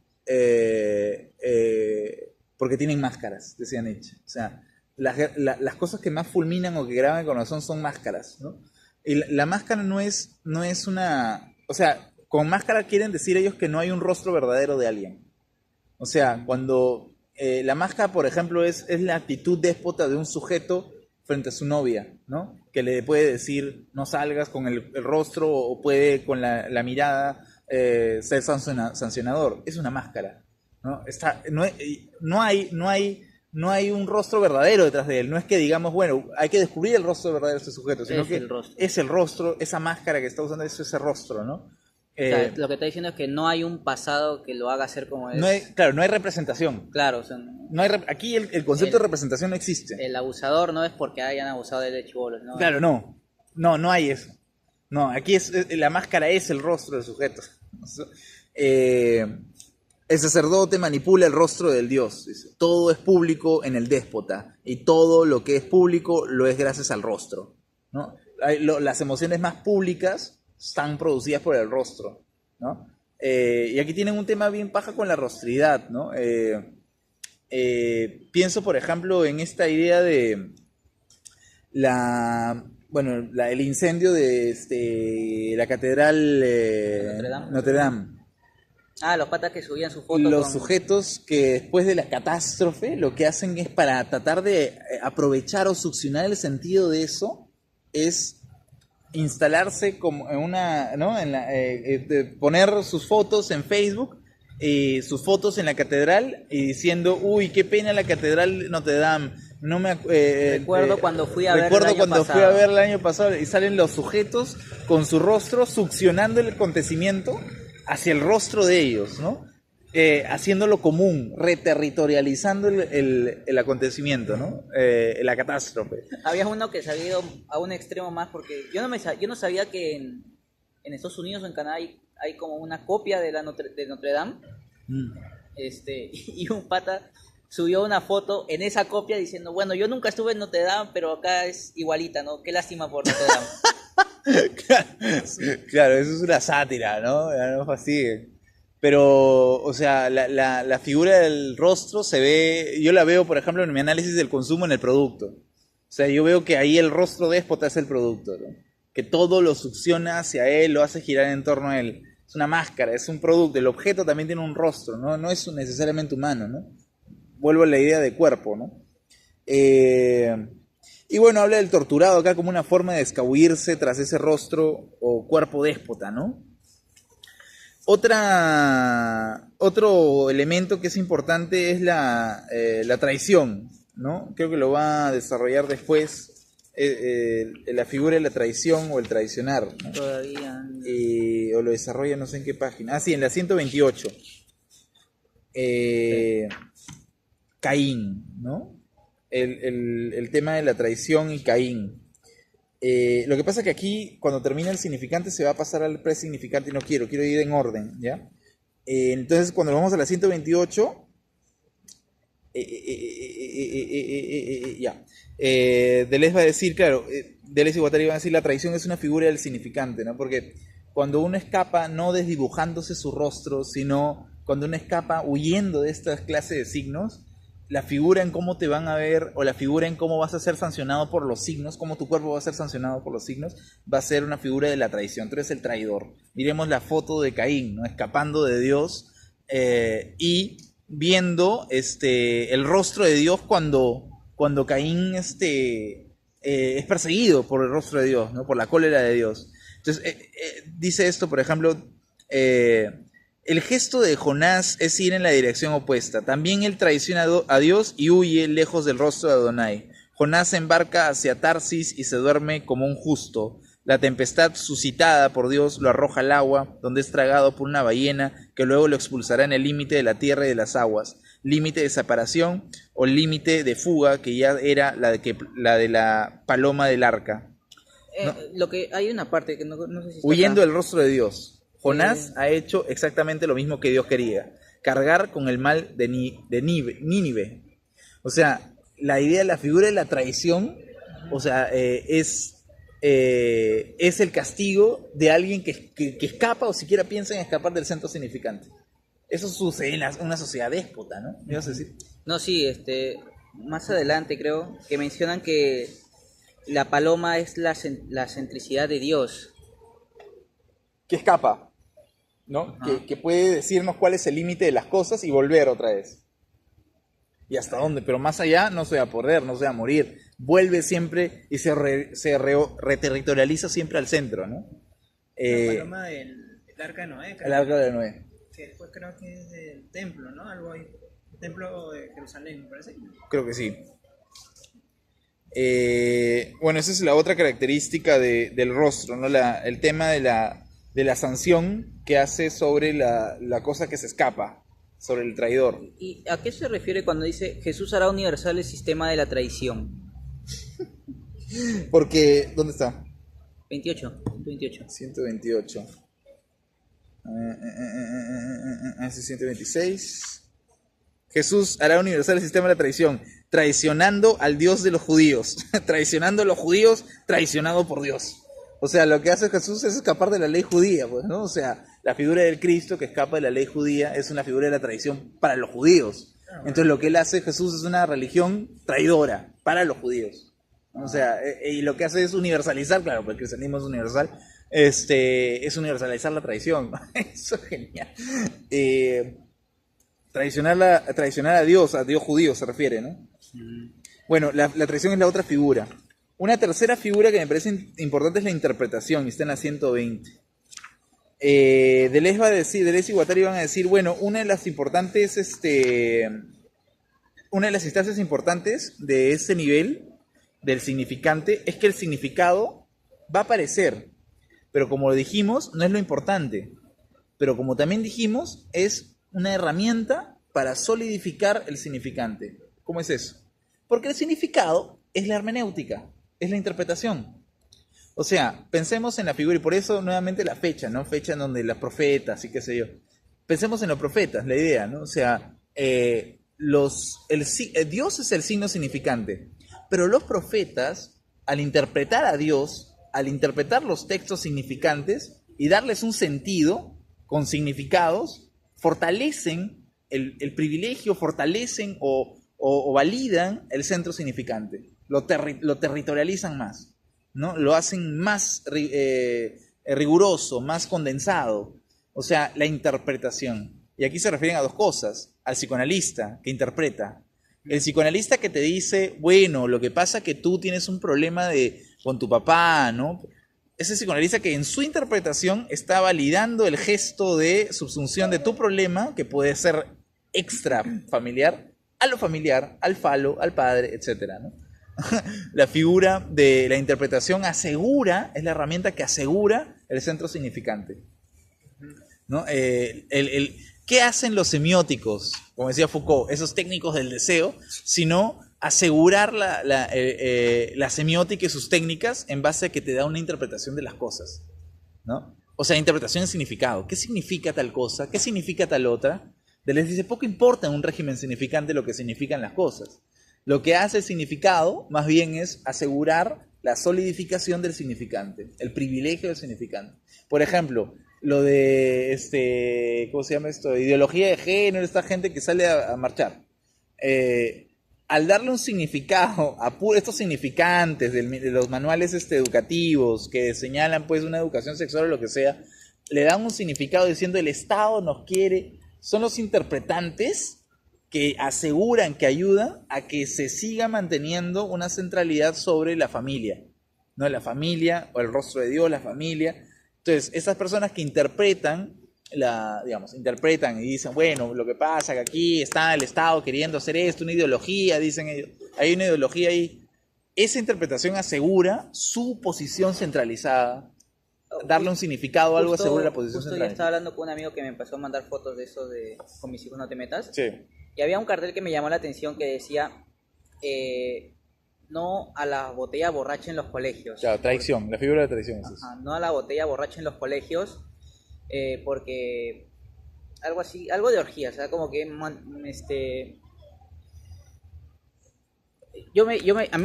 porque tienen máscaras, decía Nietzsche. O sea, las cosas que más fulminan o que graban el corazón son máscaras, ¿no? Y la máscara no es una... O sea, con máscara quieren decir ellos que no hay un rostro verdadero de alguien. O sea, cuando la máscara, por ejemplo, es la actitud déspota de un sujeto frente a su novia, ¿no? Que le puede decir, no salgas con el rostro, o puede con la mirada ser sancionador. Es una máscara, ¿no? No hay un rostro verdadero detrás de él. No es que digamos, bueno, hay que descubrir el rostro verdadero de este sujeto, sino que es el rostro, esa máscara que está usando es ese rostro, ¿no? O sea, lo que está diciendo es que no hay un pasado que lo haga ser como es. Claro, no hay representación. Claro, o sea, aquí el concepto de representación no existe. El abusador no es porque hayan abusado de él de chibolos, ¿no? Claro, no hay eso. No, aquí la máscara es el rostro del sujeto. El sacerdote manipula el rostro del Dios. Dice, todo es público en el déspota y todo lo que es público lo es gracias al rostro, ¿no? Las emociones más públicas están producidas por el rostro, ¿no? Y aquí tienen un tema bien paja con la rostridad, ¿no? Pienso, por ejemplo, en esta idea de el incendio de la catedral Notre Dame. Ah, los patas que subían sus fotos. Los sujetos que después de la catástrofe lo que hacen es, para tratar de aprovechar o succionar el sentido de eso, es instalarse como en una, ¿no? Poner sus fotos en Facebook y sus fotos en la catedral y diciendo, uy, qué pena la catedral Notre Dame. Recuerdo cuando fui a ver el año pasado y salen los sujetos con su rostro succionando el acontecimiento hacia el rostro de ellos, ¿no? Haciéndolo común, reterritorializando el acontecimiento, ¿no? La catástrofe. Había uno que se había ido a un extremo más, porque yo no sabía que en Estados Unidos o en Canadá hay como una copia de Notre Dame. Y un pata subió una foto en esa copia diciendo, bueno, yo nunca estuve en Notre Dame, pero acá es igualita, ¿no? Qué lástima por Notre Dame. Claro, eso es una sátira, ¿no? No fastidien. Pero, o sea, la figura del rostro se ve, yo la veo, por ejemplo, en mi análisis del consumo en el producto. O sea, yo veo que ahí el rostro déspota es el producto, ¿no? Que todo lo succiona hacia él, lo hace girar en torno a él. Es una máscara, es un producto. El objeto también tiene un rostro, ¿no? No es necesariamente humano, ¿no? Vuelvo a la idea de cuerpo, ¿no? Y bueno, habla del torturado acá como una forma de escabullirse tras ese rostro o cuerpo déspota, ¿no? Otro elemento que es importante es la traición, ¿no? Creo que lo va a desarrollar después la figura de la traición o el traicionar, ¿no? Todavía. O lo desarrolla no sé en qué página. Ah, sí, en la 128. Caín, ¿no? El tema de la traición y Caín. Lo que pasa es que aquí, cuando termina el significante, se va a pasar al presignificante y no quiero ir en orden, ¿ya? Entonces, cuando vamos a la 128, Deleuze va a decir, claro, Deleuze y Guattari van a decir, la traición es una figura del significante, ¿no? Porque cuando uno escapa, no desdibujándose su rostro, sino cuando uno escapa huyendo de estas clases de signos, la figura en cómo te van a ver, o la figura en cómo vas a ser sancionado por los signos, cómo tu cuerpo va a ser sancionado por los signos, va a ser una figura de la traición. Tú eres el traidor. Miremos la foto de Caín, ¿no? Escapando de Dios y viendo el rostro de Dios cuando Caín es perseguido por el rostro de Dios, ¿no? Por la cólera de Dios. Entonces, dice esto, por ejemplo, el gesto de Jonás es ir en la dirección opuesta. También él traiciona a Dios y huye lejos del rostro de Adonai. Jonás se embarca hacia Tarsis y se duerme como un justo. La tempestad suscitada por Dios lo arroja al agua, donde es tragado por una ballena que luego lo expulsará en el límite de la tierra y de las aguas. Límite de separación o límite de fuga, que ya era la de la paloma del arca. ¿No? Lo que hay una parte que no sé si está Huyendo acá. del rostro de Dios. Jonás ha hecho exactamente lo mismo que Dios quería. Cargar con el mal de Nínive. O sea, la idea, la figura de la traición, o sea, es el castigo de alguien que escapa o siquiera piensa en escapar del centro significante. Eso sucede en una sociedad déspota, ¿no? ¿Me ibas a decir? No, sí, más adelante creo que mencionan que la paloma es la centricidad de Dios. Que escapa, ¿no? Que puede decirnos cuál es el límite de las cosas y volver otra vez. ¿Y hasta dónde? Pero más allá no se va a poder, no se va a morir. Vuelve siempre y se reterritorializa siempre al centro, ¿no? La paloma del arca de Noé. El arca de Noé. Que después creo que es del templo, ¿no? Algo ahí. Templo de Jerusalén, me parece. Creo que sí. Bueno, esa es la otra característica del rostro, ¿no? El tema de la sanción que hace sobre la cosa que se escapa, sobre el traidor. ¿Y a qué se refiere cuando dice Jesús hará universal el sistema de la traición? Porque, ¿dónde está? 28. 128. Ese 126. Jesús hará universal el sistema de la traición, traicionando al Dios de los judíos, traicionando a los judíos, traicionado por Dios. O sea, lo que hace Jesús es escapar de la ley judía, pues, ¿no? O sea, la figura del Cristo que escapa de la ley judía es una figura de la traición para los judíos. Entonces lo que él hace, Jesús, es una religión traidora para los judíos. O sea, y lo que hace es universalizar, claro, porque el cristianismo es universal, es universalizar la traición. Eso es genial. Traicionar a Dios judío se refiere, ¿no? Bueno, la traición es la otra figura. Una tercera figura que me parece importante es la interpretación, y está en la 120. Deleuze y Guattari van a decir, bueno, una de las instancias importantes de ese nivel, del significante, es que el significado va a aparecer, pero como lo dijimos, no es lo importante. Pero como también dijimos, es una herramienta para solidificar el significante. ¿Cómo es eso? Porque el significado es la hermenéutica, es la interpretación. O sea, pensemos en la figura, y por eso nuevamente la fecha, ¿no? Fecha en donde los profetas y qué sé yo. Pensemos en los profetas, la idea, ¿no? O sea, Dios es el signo significante, pero los profetas, al interpretar a Dios, al interpretar los textos significantes y darles un sentido con significados, fortalecen el privilegio, fortalecen o validan el centro significante, lo territorializan más, ¿no? Lo hacen más riguroso, más condensado. O sea, la interpretación. Y aquí se refieren a dos cosas: al psicoanalista que interpreta. El psicoanalista que te dice, bueno, lo que pasa es que tú tienes un problema con tu papá, ¿no? Ese psicoanalista que en su interpretación está validando el gesto de subsunción de tu problema, que puede ser extra familiar, a lo familiar, al falo, al padre, etcétera, ¿no? La figura de la interpretación es la herramienta que asegura el centro significante, ¿no? ¿Qué hacen los semióticos? Como decía Foucault, esos técnicos del deseo, sino asegurar la semiótica y sus técnicas en base a que te da una interpretación de las cosas, ¿no? O sea, interpretación de significado. ¿Qué significa tal cosa? ¿Qué significa tal otra? Deleuze dice, poco importa en un régimen significante lo que significan las cosas. Lo que hace el significado, más bien, es asegurar la solidificación del significante, el privilegio del significante. Por ejemplo, lo de, ¿cómo se llama esto? Ideología de género, esta gente que sale a marchar. Al darle un significado a estos significantes de los manuales educativos que señalan pues una educación sexual o lo que sea, le dan un significado diciendo el Estado nos quiere. Son los interpretantes que aseguran, que ayudan a que se siga manteniendo una centralidad sobre la familia, ¿no? La familia, o el rostro de Dios, la familia. Entonces, esas personas que interpretan interpretan y dicen, bueno, lo que pasa que aquí está el Estado queriendo hacer esto, una ideología, dicen ellos, hay una ideología ahí. Esa interpretación asegura su posición centralizada, darle un significado a algo asegura la posición Justo yo centralizada. estaba hablando con un amigo que me empezó a mandar fotos de eso de con mis hijos no te metas. Sí. Y había un cartel que me llamó la atención que decía no a la botella borracha en los colegios. Claro, traición, la figura de la traición es eso. Ajá, no a la botella borracha en los colegios, porque algo así, algo de orgía, o sea, como que a mí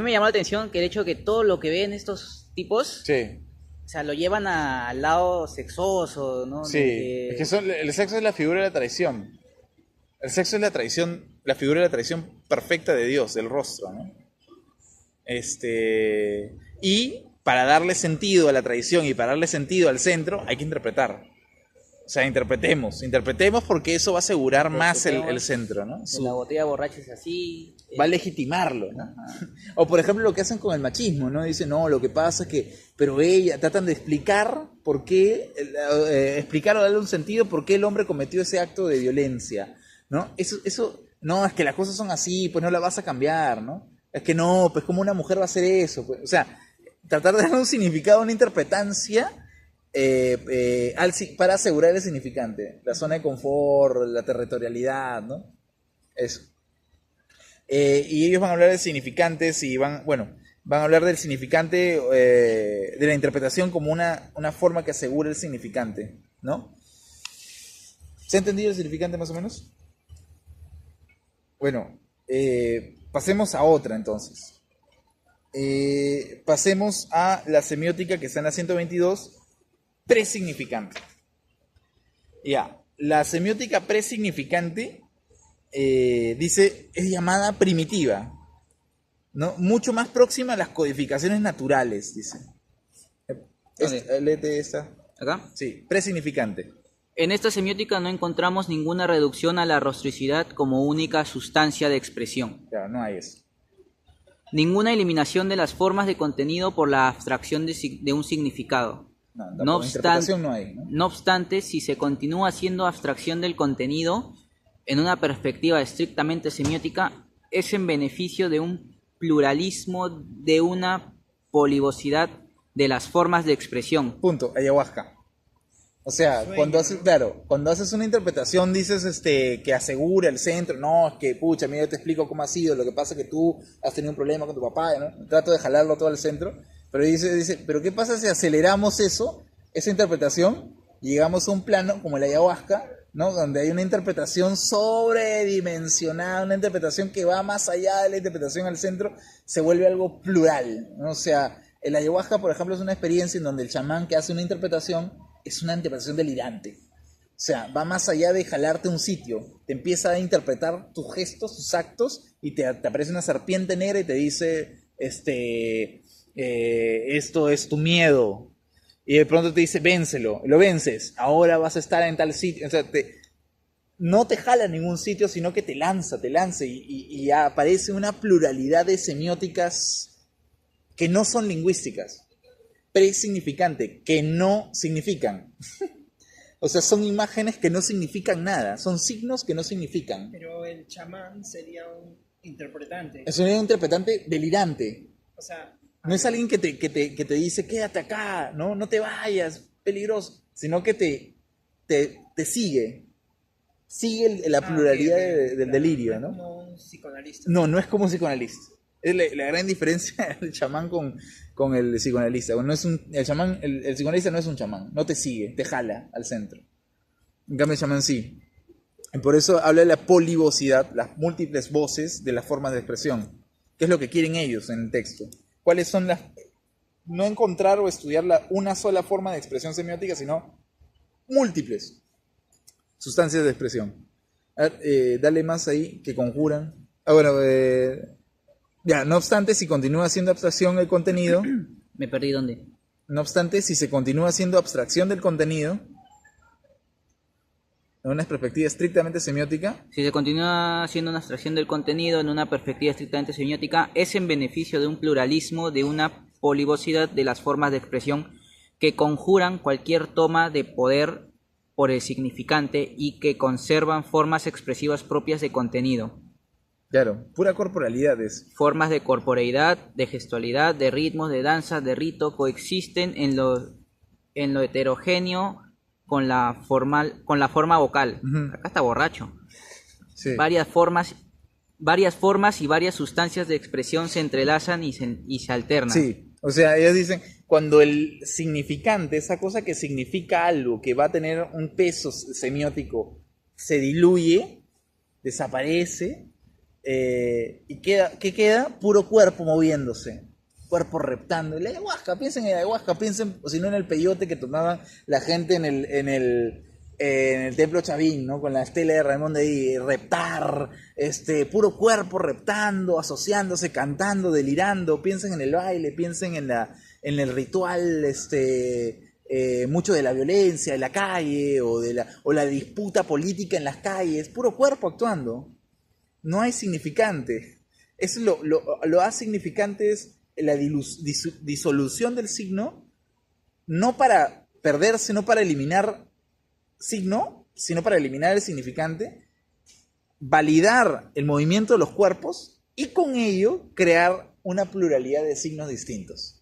me llamó la atención que el hecho de que todo lo que ven estos tipos, Sí, o sea, lo llevan al lado sexoso, ¿no? sí. Es que el sexo es la figura de la traición. El sexo es la traición, la figura de la traición perfecta de Dios, del rostro, ¿no? Y para darle sentido a la traición y para darle sentido al centro, hay que interpretar. O sea, interpretemos porque eso va a asegurar más el centro, ¿no? La botella borracha es así. Va a legitimarlo, ¿no? O por ejemplo lo que hacen con el machismo, ¿no? Dicen, no, lo que pasa es que, pero ella, tratan de explicar por qué, explicar o darle un sentido por qué el hombre cometió ese acto de violencia, ¿no? Eso, no, es que las cosas son así, pues no la vas a cambiar, ¿no? Es que no, pues como una mujer va a hacer eso, pues, o sea, tratar de darle un significado, una interpretancia para asegurar el significante, la zona de confort, la territorialidad, ¿no? Eso. Y ellos van a hablar de significantes y van a hablar del significante, de la interpretación como una forma que asegura el significante, ¿no? ¿Se ha entendido el significante más o menos? Bueno, pasemos a otra entonces. Pasemos a la semiótica que está en la 122, presignificante. Ya, la semiótica presignificante dice, es llamada primitiva, ¿no? Mucho más próxima a las codificaciones naturales, dice. Léete esta. ¿Acá? Sí, presignificante. En esta semiótica no encontramos ninguna reducción a la rostricidad como única sustancia de expresión. Claro, no hay eso. Ninguna eliminación de las formas de contenido por la abstracción de un significado. No interpretación no hay, ¿no? No obstante, si se continúa haciendo abstracción del contenido en una perspectiva estrictamente semiótica, es en beneficio de un pluralismo, de una polivocidad de las formas de expresión. Punto, ayahuasca. O sea, cuando haces una interpretación dices que asegura el centro, no, es que pucha, mira, yo te explico cómo ha sido, lo que pasa es que tú has tenido un problema con tu papá, ¿no? Trato de jalarlo todo al centro, pero dice, pero ¿qué pasa si aceleramos esa interpretación, y llegamos a un plano como la ayahuasca, ¿no? Donde hay una interpretación sobredimensionada, una interpretación que va más allá de la interpretación al centro, se vuelve algo plural, ¿no? O sea, el ayahuasca, por ejemplo, es una experiencia en donde el chamán que hace una interpretación es una interpretación delirante. O sea, va más allá de jalarte un sitio. Te empieza a interpretar tus gestos, tus actos, y te aparece una serpiente negra y te dice, esto es tu miedo. Y de pronto te dice, vénselo, lo vences, ahora vas a estar en tal sitio. O sea, no te jala a ningún sitio, sino que te lanza, y aparece una pluralidad de semióticas que no son lingüísticas. Presignificante, que no significan. O sea, son imágenes que no significan nada, son signos que no significan. Pero el chamán sería un interpretante. Es un interpretante delirante. O sea, no es alguien que te dice, quédate acá, no te vayas, peligroso, sino que te sigue. Sigue la pluralidad del delirio, ¿no? No es como un psicoanalista. No es como un psicoanalista. Es la gran diferencia del chamán con el psicoanalista. Bueno, el psicoanalista no es un chamán, no te sigue, te jala al centro. En cambio el chamán sí. Y por eso habla de la polivocidad, las múltiples voces de las formas de expresión. ¿Qué es lo que quieren ellos en el texto? ¿Cuáles son no encontrar o estudiar una sola forma de expresión semiótica, sino múltiples sustancias de expresión? A ver, dale más ahí, que conjuran. Ya, no obstante, si continúa haciendo abstracción del contenido... Me perdí, ¿dónde? No obstante, si se continúa haciendo abstracción del contenido... en una perspectiva estrictamente semiótica. Si se continúa haciendo una abstracción del contenido en una perspectiva estrictamente semiótica, es en beneficio de un pluralismo, de una polivocidad de las formas de expresión que conjuran cualquier toma de poder por el significante y que conservan formas expresivas propias de contenido. Claro, pura corporalidad es. Formas de corporeidad, de gestualidad, de ritmos, de danza, de rito, coexisten en lo heterogéneo con la forma vocal. Ujú. Acá está borracho. Sí. Varias formas y varias sustancias de expresión se entrelazan y se alternan. Sí, o sea, ellos dicen, cuando el significante, esa cosa que significa algo, que va a tener un peso semiótico, se diluye, desaparece, y ¿qué queda? Puro cuerpo moviéndose, cuerpo reptando. La ayahuasca, piensen en la ayahuasca, piensen, o si no, en el peyote que tomaban la gente en el templo Chavín, ¿no? Con la estela de Ramón de ahí, reptar, puro cuerpo reptando, asociándose, cantando, delirando. Piensen en el baile, piensen en el ritual, mucho de la violencia de la calle o la disputa política en las calles, puro cuerpo actuando. No hay significante. Eso lo más significante es la disolución del signo, no para perderse, no para eliminar signo, sino para eliminar el significante, validar el movimiento de los cuerpos y con ello crear una pluralidad de signos distintos.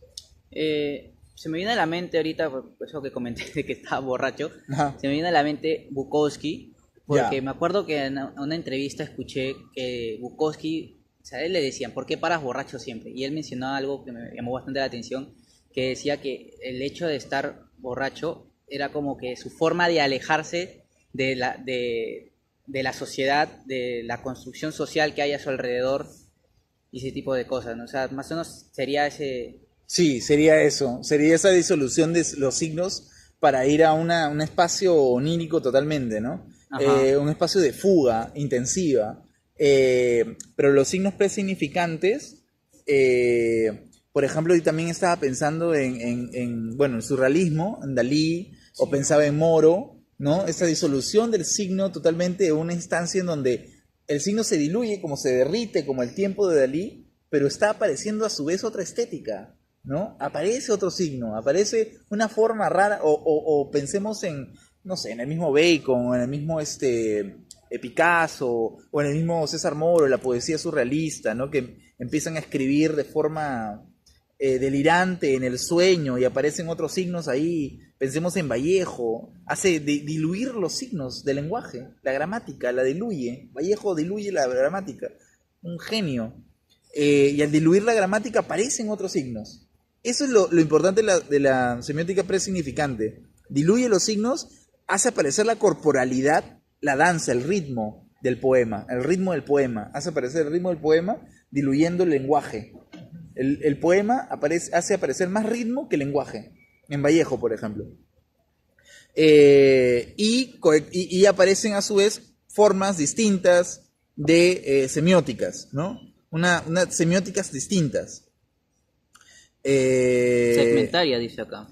Se me viene a la mente ahorita, por eso que comenté de que estaba borracho, Ajá. se me viene a la mente Bukowski, porque Ya. me acuerdo que en una entrevista escuché que Bukowski, o sea, a él le decían, ¿por qué paras borracho siempre? Y él mencionó algo que me llamó bastante la atención, que decía que el hecho de estar borracho era como que su forma de alejarse de la sociedad, de la construcción social que hay a su alrededor y ese tipo de cosas, ¿no? O sea, más o menos sería ese... Sí, sería eso. Sería esa disolución de los signos para ir a un espacio onírico totalmente, ¿no? Ajá. Un espacio de fuga intensiva. Pero los signos presignificantes, por ejemplo, yo también estaba pensando bueno, el surrealismo, en Dalí, o pensaba en Moro, ¿no? Esa disolución del signo totalmente de una instancia en donde el signo se diluye, como se derrite, como el tiempo de Dalí, pero está apareciendo a su vez otra estética, ¿no? Aparece otro signo, aparece una forma rara, o pensemos en, no sé, en el mismo Bacon, o en el mismo Picasso, o en el mismo César Moro, la poesía surrealista, ¿no? Que empiezan a escribir de forma delirante en el sueño y aparecen otros signos ahí. Pensemos en Vallejo, hace diluir los signos del lenguaje, la gramática la diluye. Vallejo diluye la gramática, un genio. Y al diluir la gramática aparecen otros signos. Eso es lo importante de la semiótica presignificante. Diluye los signos, hace aparecer la corporalidad, la danza, el ritmo del poema, el ritmo del poema. Hace aparecer el ritmo del poema diluyendo el lenguaje. El poema hace aparecer más ritmo que lenguaje. En Vallejo, por ejemplo. Y aparecen a su vez formas distintas de semióticas, ¿no? Unas semióticas distintas. Segmentaria, dice acá.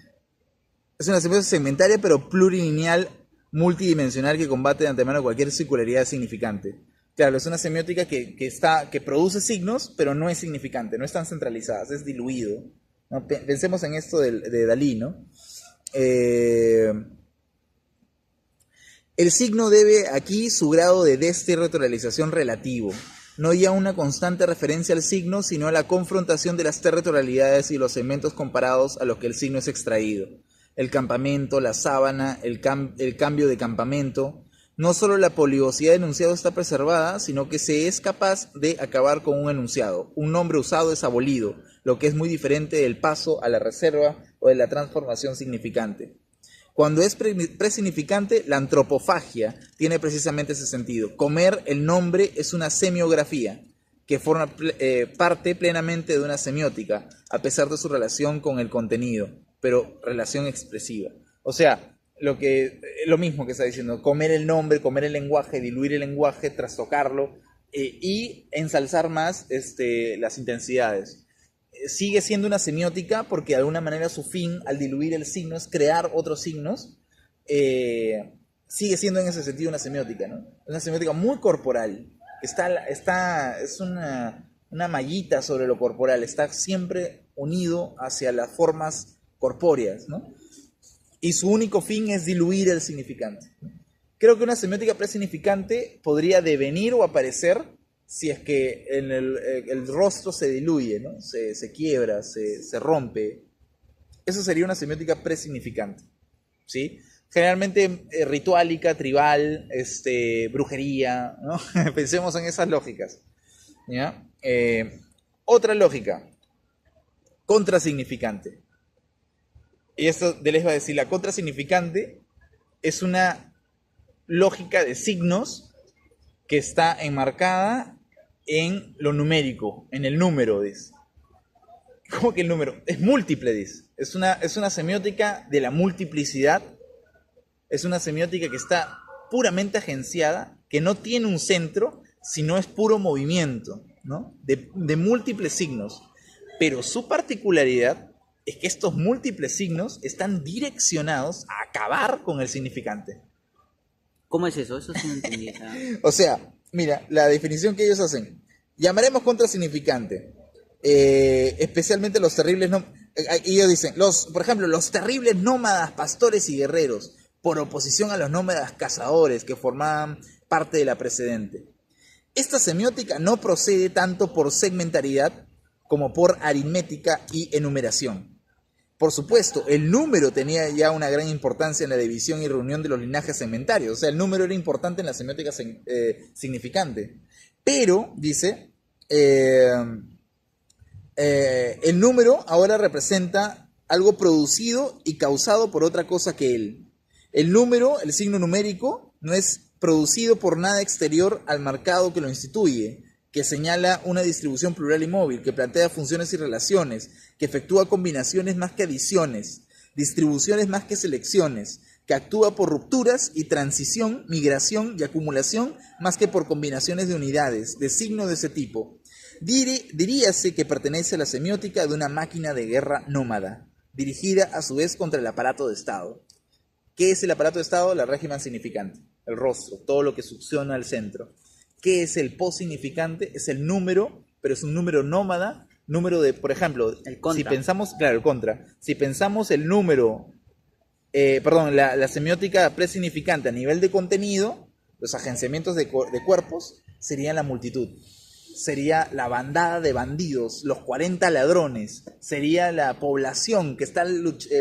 Es una semiótica segmentaria, pero plurilineal, multidimensional, que combate de antemano cualquier circularidad significante. Claro, es una semiótica que produce signos, pero no es significante, no están centralizadas, es diluido, ¿no? Pensemos en esto de Dalí, ¿no? El signo debe aquí su grado de desterritorialización relativo, no ya una constante referencia al signo, sino a la confrontación de las territorialidades y los segmentos comparados a los que el signo es extraído. El campamento, la sábana, el cambio de campamento. No solo la polivocidad de enunciado está preservada, sino que se es capaz de acabar con un enunciado. Un nombre usado es abolido, lo que es muy diferente del paso a la reserva o de la transformación significante. Cuando es presignificante, la antropofagia tiene precisamente ese sentido. Comer el nombre es una semiografía que forma parte plenamente de una semiótica, a pesar de su relación con el contenido, pero relación expresiva. O sea, lo mismo que está diciendo, comer el nombre, comer el lenguaje, diluir el lenguaje, trastocarlo y ensalzar más las intensidades. Sigue siendo una semiótica porque de alguna manera su fin al diluir el signo es crear otros signos sigue siendo en ese sentido una semiótica, ¿no? Una semiótica muy corporal. Es una mallita sobre lo corporal, está siempre unido hacia las formas corpóreas, ¿no? Y su único fin es diluir el significante. Creo que una semiótica presignificante podría devenir o aparecer si es que el rostro se diluye, ¿no? Se quiebra, se rompe. Eso sería una semiótica presignificante, ¿sí? Generalmente rituálica, tribal, brujería, ¿no? Pensemos en esas lógicas, ¿ya? Otra lógica, contrasignificante. Y esto les va a decir, la contrasignificante es una lógica de signos que está enmarcada en lo numérico, en el número, dice. ¿Cómo que el número? Es múltiple, dice. Es una semiótica de la multiplicidad. Es una semiótica que está puramente agenciada, que no tiene un centro, sino es puro movimiento, ¿no? De múltiples signos. Pero su particularidad es que estos múltiples signos están direccionados a acabar con el significante. ¿Cómo es eso? Eso sí no entendí. O sea, mira, la definición que ellos hacen. Llamaremos contrasignificante. Especialmente los terribles... ellos dicen, por ejemplo, los terribles nómadas, pastores y guerreros, por oposición a los nómadas cazadores que formaban parte de la precedente. Esta semiótica no procede tanto por segmentaridad como por aritmética y enumeración. Por supuesto, el número tenía ya una gran importancia en la división y reunión de los linajes segmentarios. O sea, el número era importante en la semiótica significante. Pero, dice, el número ahora representa algo producido y causado por otra cosa que él. El número, el signo numérico, no es producido por nada exterior al marcado que lo instituye, que señala una distribución plural y móvil, que plantea funciones y relaciones, que efectúa combinaciones más que adiciones, distribuciones más que selecciones, que actúa por rupturas y transición, migración y acumulación más que por combinaciones de unidades, de signos de ese tipo. Diríase que pertenece a la semiótica de una máquina de guerra nómada, dirigida a su vez contra el aparato de Estado. ¿Qué es el aparato de Estado? La régimen significante, el rostro, todo lo que succiona al centro. ¿Qué es el posignificante? Es el número, pero es un número nómada, número de, por ejemplo, si pensamos, claro, el contra, si pensamos el número, la semiótica presignificante a nivel de contenido, los agenciamientos de cuerpos serían la multitud, sería la bandada de bandidos, los 40 ladrones, sería la población que está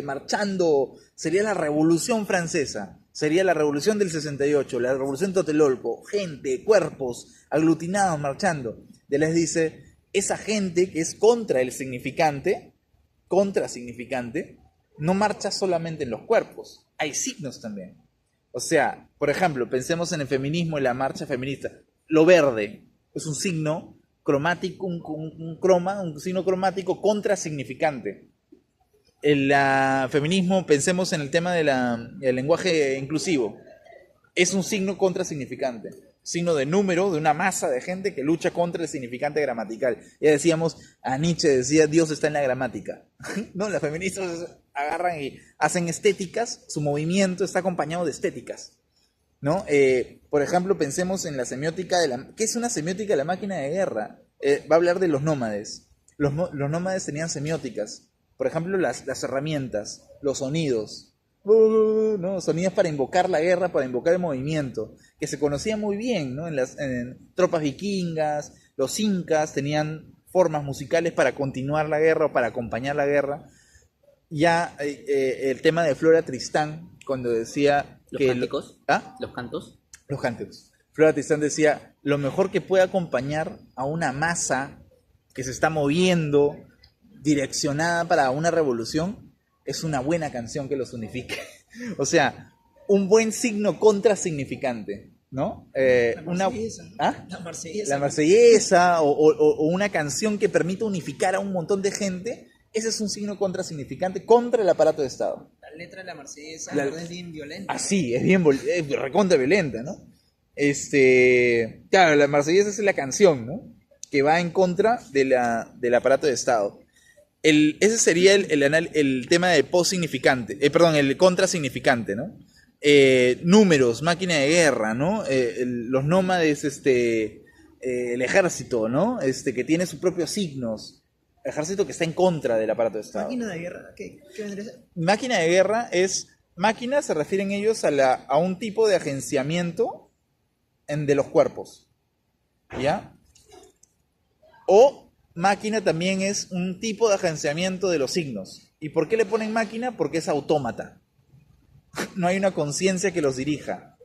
marchando, sería la Revolución Francesa. Sería la revolución del 68, la revolución Tlatelolco, gente, cuerpos, aglutinados, marchando. Les dice, esa gente que es contra el significante, contrasignificante, no marcha solamente en los cuerpos, hay signos también. O sea, por ejemplo, pensemos en el feminismo y la marcha feminista. Lo verde es un signo cromático, un signo cromático contrasignificante. El feminismo, pensemos en el tema del lenguaje inclusivo, es un signo contrasignificante, signo de número de una masa de gente que lucha contra el significante gramatical. Ya decíamos, a Nietzsche decía, Dios está en la gramática. No, las feministas agarran y hacen estéticas, su movimiento está acompañado de estéticas, ¿no? Por ejemplo, pensemos en la semiótica ¿qué es una semiótica de la máquina de guerra? Va a hablar de los nómades. Los nómades tenían semióticas. Por ejemplo, las herramientas, los sonidos, ¿no? Sonidos para invocar la guerra, para invocar el movimiento, que se conocían muy bien, ¿no? En tropas vikingas, los incas tenían formas musicales para continuar la guerra o para acompañar la guerra. Ya el tema de Flora Tristán, cuando decía ¿Los que... cánticos? ¿Ah? ¿Los cantos? Los cánticos. Flora Tristán decía, lo mejor que puede acompañar a una masa que se está moviendo, direccionada para una revolución, es una buena canción que los unifique. O sea, un buen signo contrasignificante, ¿no? La marsellesa. ¿Ah? La marsellesa. La marsellesa o una canción que permita unificar a un montón de gente, ese es un signo contrasignificante contra el aparato de Estado. La letra de la marsellesa es bien violenta. Así, es bien recontra violenta, ¿no? Claro, la marsellesa es la canción, ¿no? Que va en contra del aparato de Estado. Ese sería el tema de posignificante, el contrasignificante, ¿no? Números, máquina de guerra, ¿no? Los nómades, el ejército, ¿no? Que tiene sus propios signos. Ejército que está en contra del aparato de Estado. ¿Máquina de guerra? ¿Qué vendría a ser? Máquina de guerra es... Máquina se refieren ellos a un tipo de agenciamiento de los cuerpos. ¿Ya? O máquina también es un tipo de agenciamiento de los signos. ¿Y por qué le ponen máquina? Porque es autómata. No hay una conciencia que los dirija.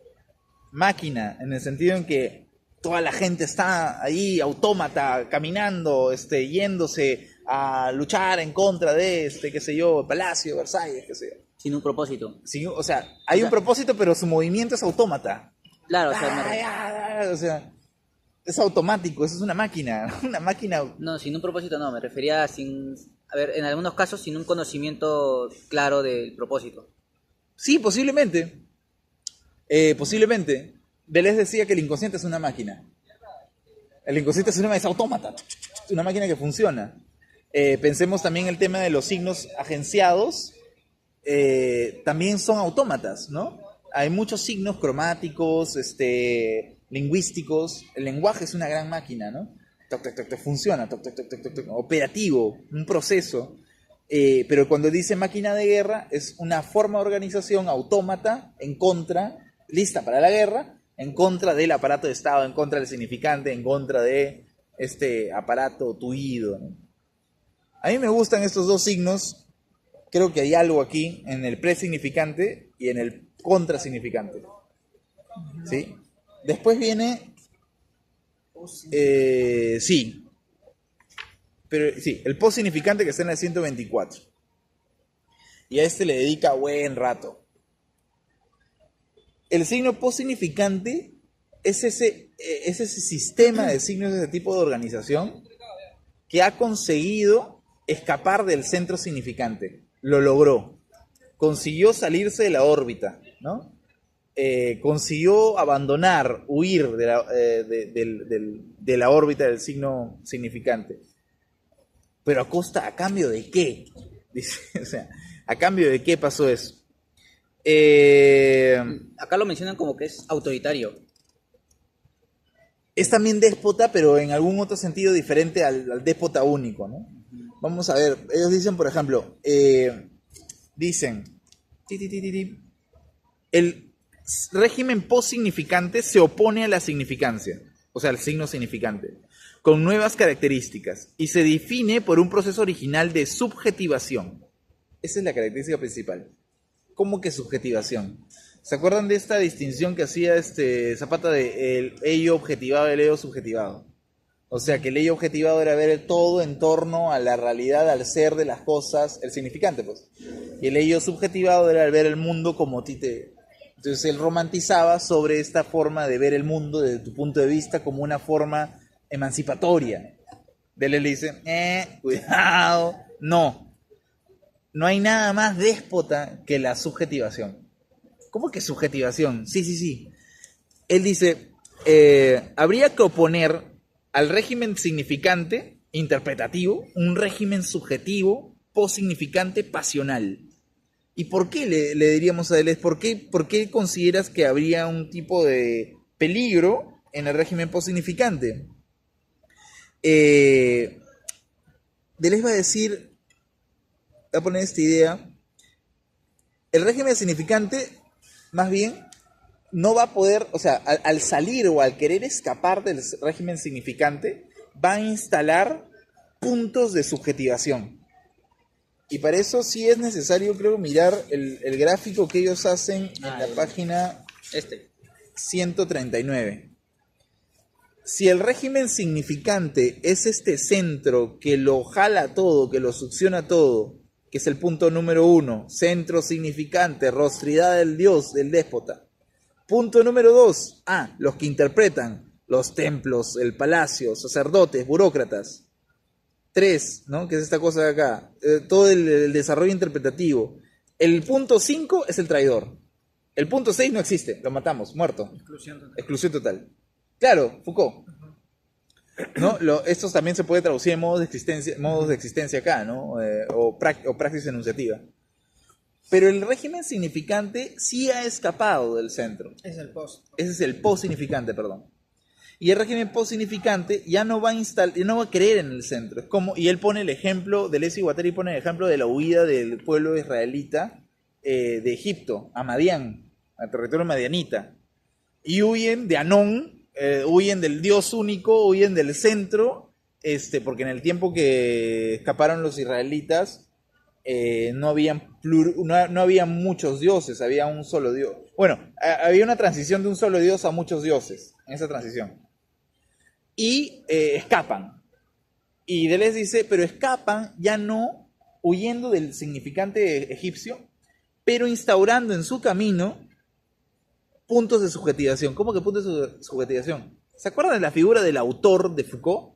Máquina, en el sentido en que toda la gente está ahí, autómata, caminando, yéndose a luchar en contra de qué sé yo, Palacio, Versalles, qué sé yo. Sin un propósito. Sí, o sea, hay un propósito, pero su movimiento es autómata. Claro, o sea, O sea, es automático, eso es una máquina. Una máquina. no, sin un propósito no, me refería sin... A ver, en algunos casos sin un conocimiento claro del propósito. Sí, posiblemente. Posiblemente. Deleuze decía que el inconsciente es una máquina. El inconsciente es autómata. Una máquina que funciona. Pensemos también el tema de los signos agenciados. También son autómatas, ¿no? Hay muchos signos cromáticos, lingüísticos. El lenguaje es una gran máquina, ¿no? Toc, toc, toc, toc, funciona, toc, toc, toc, toc, toc, toc, operativo, un proceso. Pero cuando dice máquina de guerra, es una forma de organización autómata en contra, lista para la guerra, en contra del aparato de Estado, en contra del significante, en contra de este aparato tuido, ¿no? A mí me gustan estos dos signos. Creo que hay algo aquí en el presignificante y en el contrasignificante. ¿Sí? Después viene... sí. Pero sí, el postsignificante que está en el 124. Y a le dedica buen rato. El signo postsignificante es ese sistema de signos de ese tipo de organización que ha conseguido escapar del centro significante. Lo logró. Consiguió salirse de la órbita, ¿no? Consiguió abandonar, huir de la órbita del signo significante. Pero ¿a cambio de qué? Dice, o sea, ¿a cambio de qué pasó eso? Acá lo mencionan como que es autoritario. Es también déspota, pero en algún otro sentido diferente al déspota único, ¿no? Vamos a ver, ellos dicen, por ejemplo, el régimen postsignificante se opone a la significancia, o sea, al signo significante, con nuevas características, y se define por un proceso original de subjetivación. Esa es la característica principal. ¿Cómo que subjetivación? ¿Se acuerdan de esta distinción que hacía Zapata de el ello objetivado y el ello subjetivado? O sea, que el ello objetivado era ver todo en torno a la realidad, al ser de las cosas, el significante, pues. Y el ello subjetivado era el ver el mundo como tite. Entonces él romantizaba sobre esta forma de ver el mundo desde tu punto de vista como una forma emancipatoria. Él le dice, cuidado, no. No hay nada más déspota que la subjetivación. ¿Cómo que subjetivación? Sí. Él dice, habría que oponer al régimen significante, interpretativo, un régimen subjetivo, posignificante, pasional. ¿Y por qué le diríamos a Deleuze? ¿Por qué consideras que habría un tipo de peligro en el régimen posignificante? Deleuze va a decir, va a poner esta idea, el régimen significante, más bien, no va a poder, o sea, al salir o al querer escapar del régimen significante, va a instalar puntos de subjetivación. Y para eso sí es necesario, creo, mirar el gráfico que ellos hacen en la página 139. Si el régimen significante es este centro que lo jala todo, que lo succiona todo, que es el punto número 1, centro significante, rostridad del dios, del déspota. Punto número 2, los que interpretan, los templos, el palacio, sacerdotes, burócratas. 3, ¿no? Que es esta cosa de acá, todo el desarrollo interpretativo. El punto 5 es el traidor. El punto 6 no existe, lo matamos, muerto. Exclusión total. Claro, Foucault. ¿No? Esto también se puede traducir en modos de existencia acá, ¿no? O praxis enunciativa. Pero el régimen significante sí ha escapado del centro. Es el post. Ese es el post-significante, perdón. Y el régimen post-significante ya no va a creer en el centro. Es como, y él pone el ejemplo, Deleuze y Guattari pone el ejemplo de la huida del pueblo israelita de Egipto, a Madián, al territorio madianita. Y huyen de Anón, huyen del Dios único, huyen del centro, porque en el tiempo que escaparon los israelitas, no había muchos dioses, había un solo dios. Bueno, había una transición de un solo dios a muchos dioses, en esa transición. Y escapan. Y Deleuze dice, pero escapan ya no huyendo del significante egipcio, pero instaurando en su camino puntos de subjetivación. ¿Cómo que puntos de subjetivación? ¿Se acuerdan de la figura del autor de Foucault?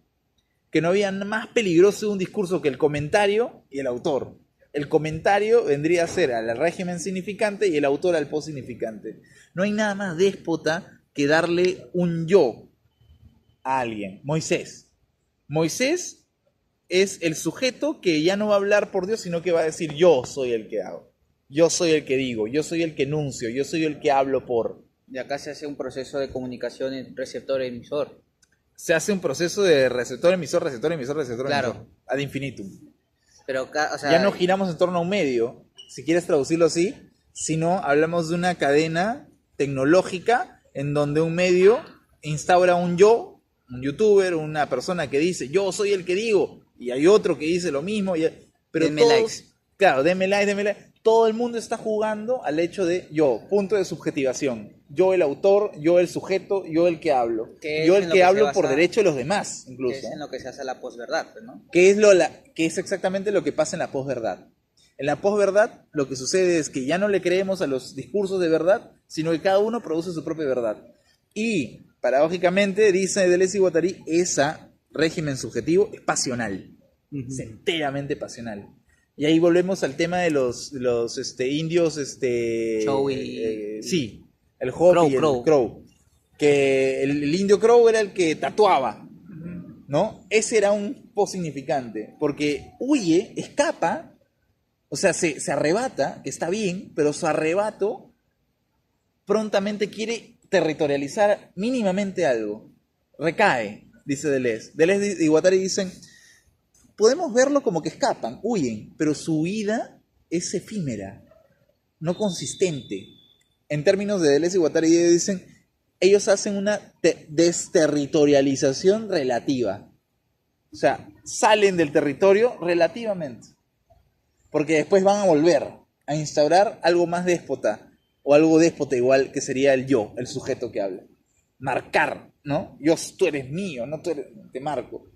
Que no había más peligroso de un discurso que el comentario y el autor. El comentario vendría a ser al régimen significante y el autor al post-significante. No hay nada más déspota que darle un yo a alguien. Moisés. Moisés es el sujeto que ya no va a hablar por Dios, sino que va a decir yo soy el que hago. Yo soy el que digo, yo soy el que enuncio, yo soy el que hablo por. Y acá se hace un proceso de comunicación entre receptor e emisor. Se hace un proceso de receptor, emisor, receptor, emisor, receptor, claro. emisor. Ad infinitum. Pero acá, o sea, ya no giramos en torno a un medio, si quieres traducirlo así, sino hablamos de una cadena tecnológica en donde un medio instaura un yo, un youtuber, una persona que dice yo soy el que digo, y hay otro que dice lo mismo, pero denme todos, likes. Claro, denme like. Todo el mundo está jugando al hecho de yo, punto de subjetivación. Yo el autor, yo el sujeto, yo el que hablo. Yo el que hablo por derecho de los demás, incluso. Es en lo que se hace la posverdad, ¿no? Que es exactamente lo que pasa en la posverdad. En la posverdad lo que sucede es que ya no le creemos a los discursos de verdad, sino que cada uno produce su propia verdad. Y, paradójicamente, dice Deleuze y Guattari, ese régimen subjetivo es pasional. Es enteramente pasional. Y ahí volvemos al tema de los indios, Chow y... sí, el Hopi y el Crow. Que el indio Crow era el que tatuaba, ¿no? Ese era un posignificante, porque huye, escapa, o sea, se arrebata, que está bien, pero su arrebato prontamente quiere territorializar mínimamente algo. Recae, dice Deleuze. Deleuze y Guattari dicen... Podemos verlo como que escapan, huyen, pero su huida es efímera, no consistente. En términos de Deleuze y Guattari dicen, ellos hacen una desterritorialización relativa. O sea, salen del territorio relativamente. Porque después van a volver a instaurar algo más déspota, o algo déspota igual que sería el yo, el sujeto que habla. Marcar, ¿no? Tú eres mío, no tú eres, te marco.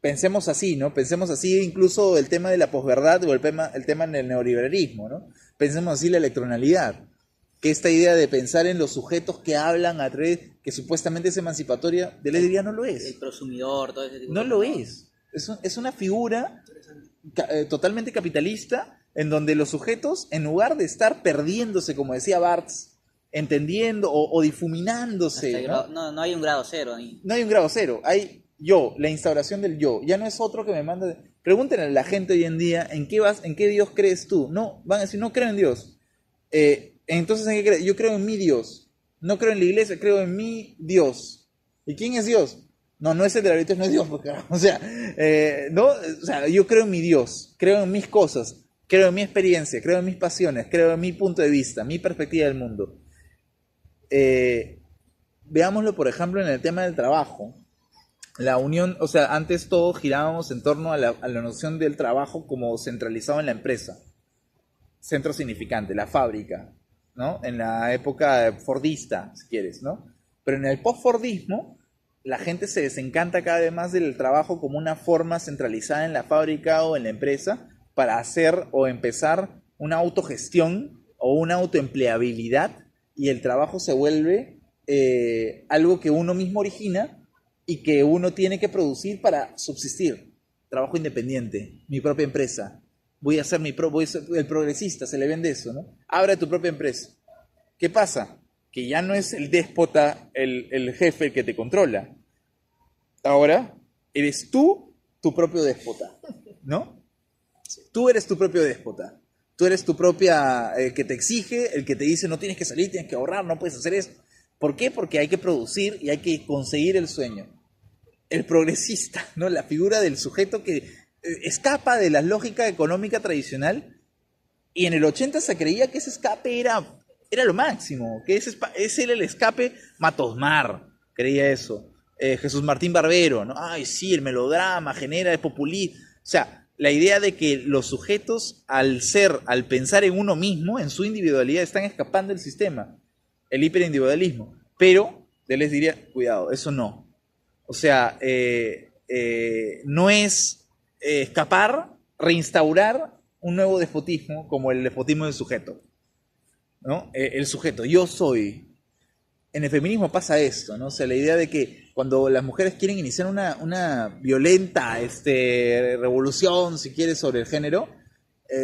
Pensemos así, ¿no? Pensemos así incluso el tema de la posverdad o el tema del neoliberalismo, ¿no? Pensemos así la electronalidad, que esta idea de pensar en los sujetos que hablan a través, que supuestamente es emancipatoria, de la idea no lo es. El prosumidor, todo ese tipo No de lo cosas. es una figura totalmente capitalista en donde los sujetos, en lugar de estar perdiéndose, como decía Barthes, entendiendo o difuminándose, ¿no? No hay un grado cero ahí. No hay un grado cero, hay yo, la instauración del yo. Ya no es otro que me manda. Pregúntenle a la gente hoy en día, ¿en qué Dios crees tú? No, van a decir, no creo en Dios. Entonces, ¿en qué crees? Yo creo en mi Dios. No creo en la iglesia, creo en mi Dios. ¿Y quién es Dios? No es el de la iglesia, no es Dios, porque, o sea, yo creo en mi Dios, creo en mis cosas, creo en mi experiencia, creo en mis pasiones, creo en mi punto de vista, mi perspectiva del mundo. Veámoslo, por ejemplo, en el tema del trabajo. La unión, o sea, antes todos girábamos en torno a la noción del trabajo como centralizado en la empresa. Centro significante, la fábrica, ¿no? En la época fordista, si quieres, ¿no? Pero en el post-fordismo, la gente se desencanta cada vez más del trabajo como una forma centralizada en la fábrica o en la empresa para hacer o empezar una autogestión o una autoempleabilidad, y el trabajo se vuelve algo que uno mismo origina y que uno tiene que producir para subsistir. Trabajo independiente, mi propia empresa. Voy a ser el progresista, se le vende eso, ¿no? Abre tu propia empresa. ¿Qué pasa? Que ya no es el déspota, el jefe el que te controla. Ahora eres tú tu propio déspota. ¿no? Tú eres tu propio déspota. Tú eres tu propia, el que te exige, el que te dice no tienes que salir, tienes que ahorrar, no puedes hacer esto. ¿Por qué? Porque hay que producir y hay que conseguir el sueño. El progresista, ¿no? La figura del sujeto que escapa de la lógica económica tradicional, y en el 80 se creía que ese escape era lo máximo, que ese era el escape. Matos Mar creía eso. Jesús Martín Barbero, ¿no? Ay, sí, el melodrama genera el populismo. O sea, la idea de que los sujetos, al pensar en uno mismo, en su individualidad, están escapando del sistema, el hiperindividualismo. Pero, yo les diría, cuidado, eso no. O sea, no es escapar, reinstaurar un nuevo despotismo como el despotismo del sujeto, ¿no? El sujeto, yo soy. En el feminismo pasa esto, ¿no? O sea, la idea de que cuando las mujeres quieren iniciar una violenta revolución, si quieres, sobre el género,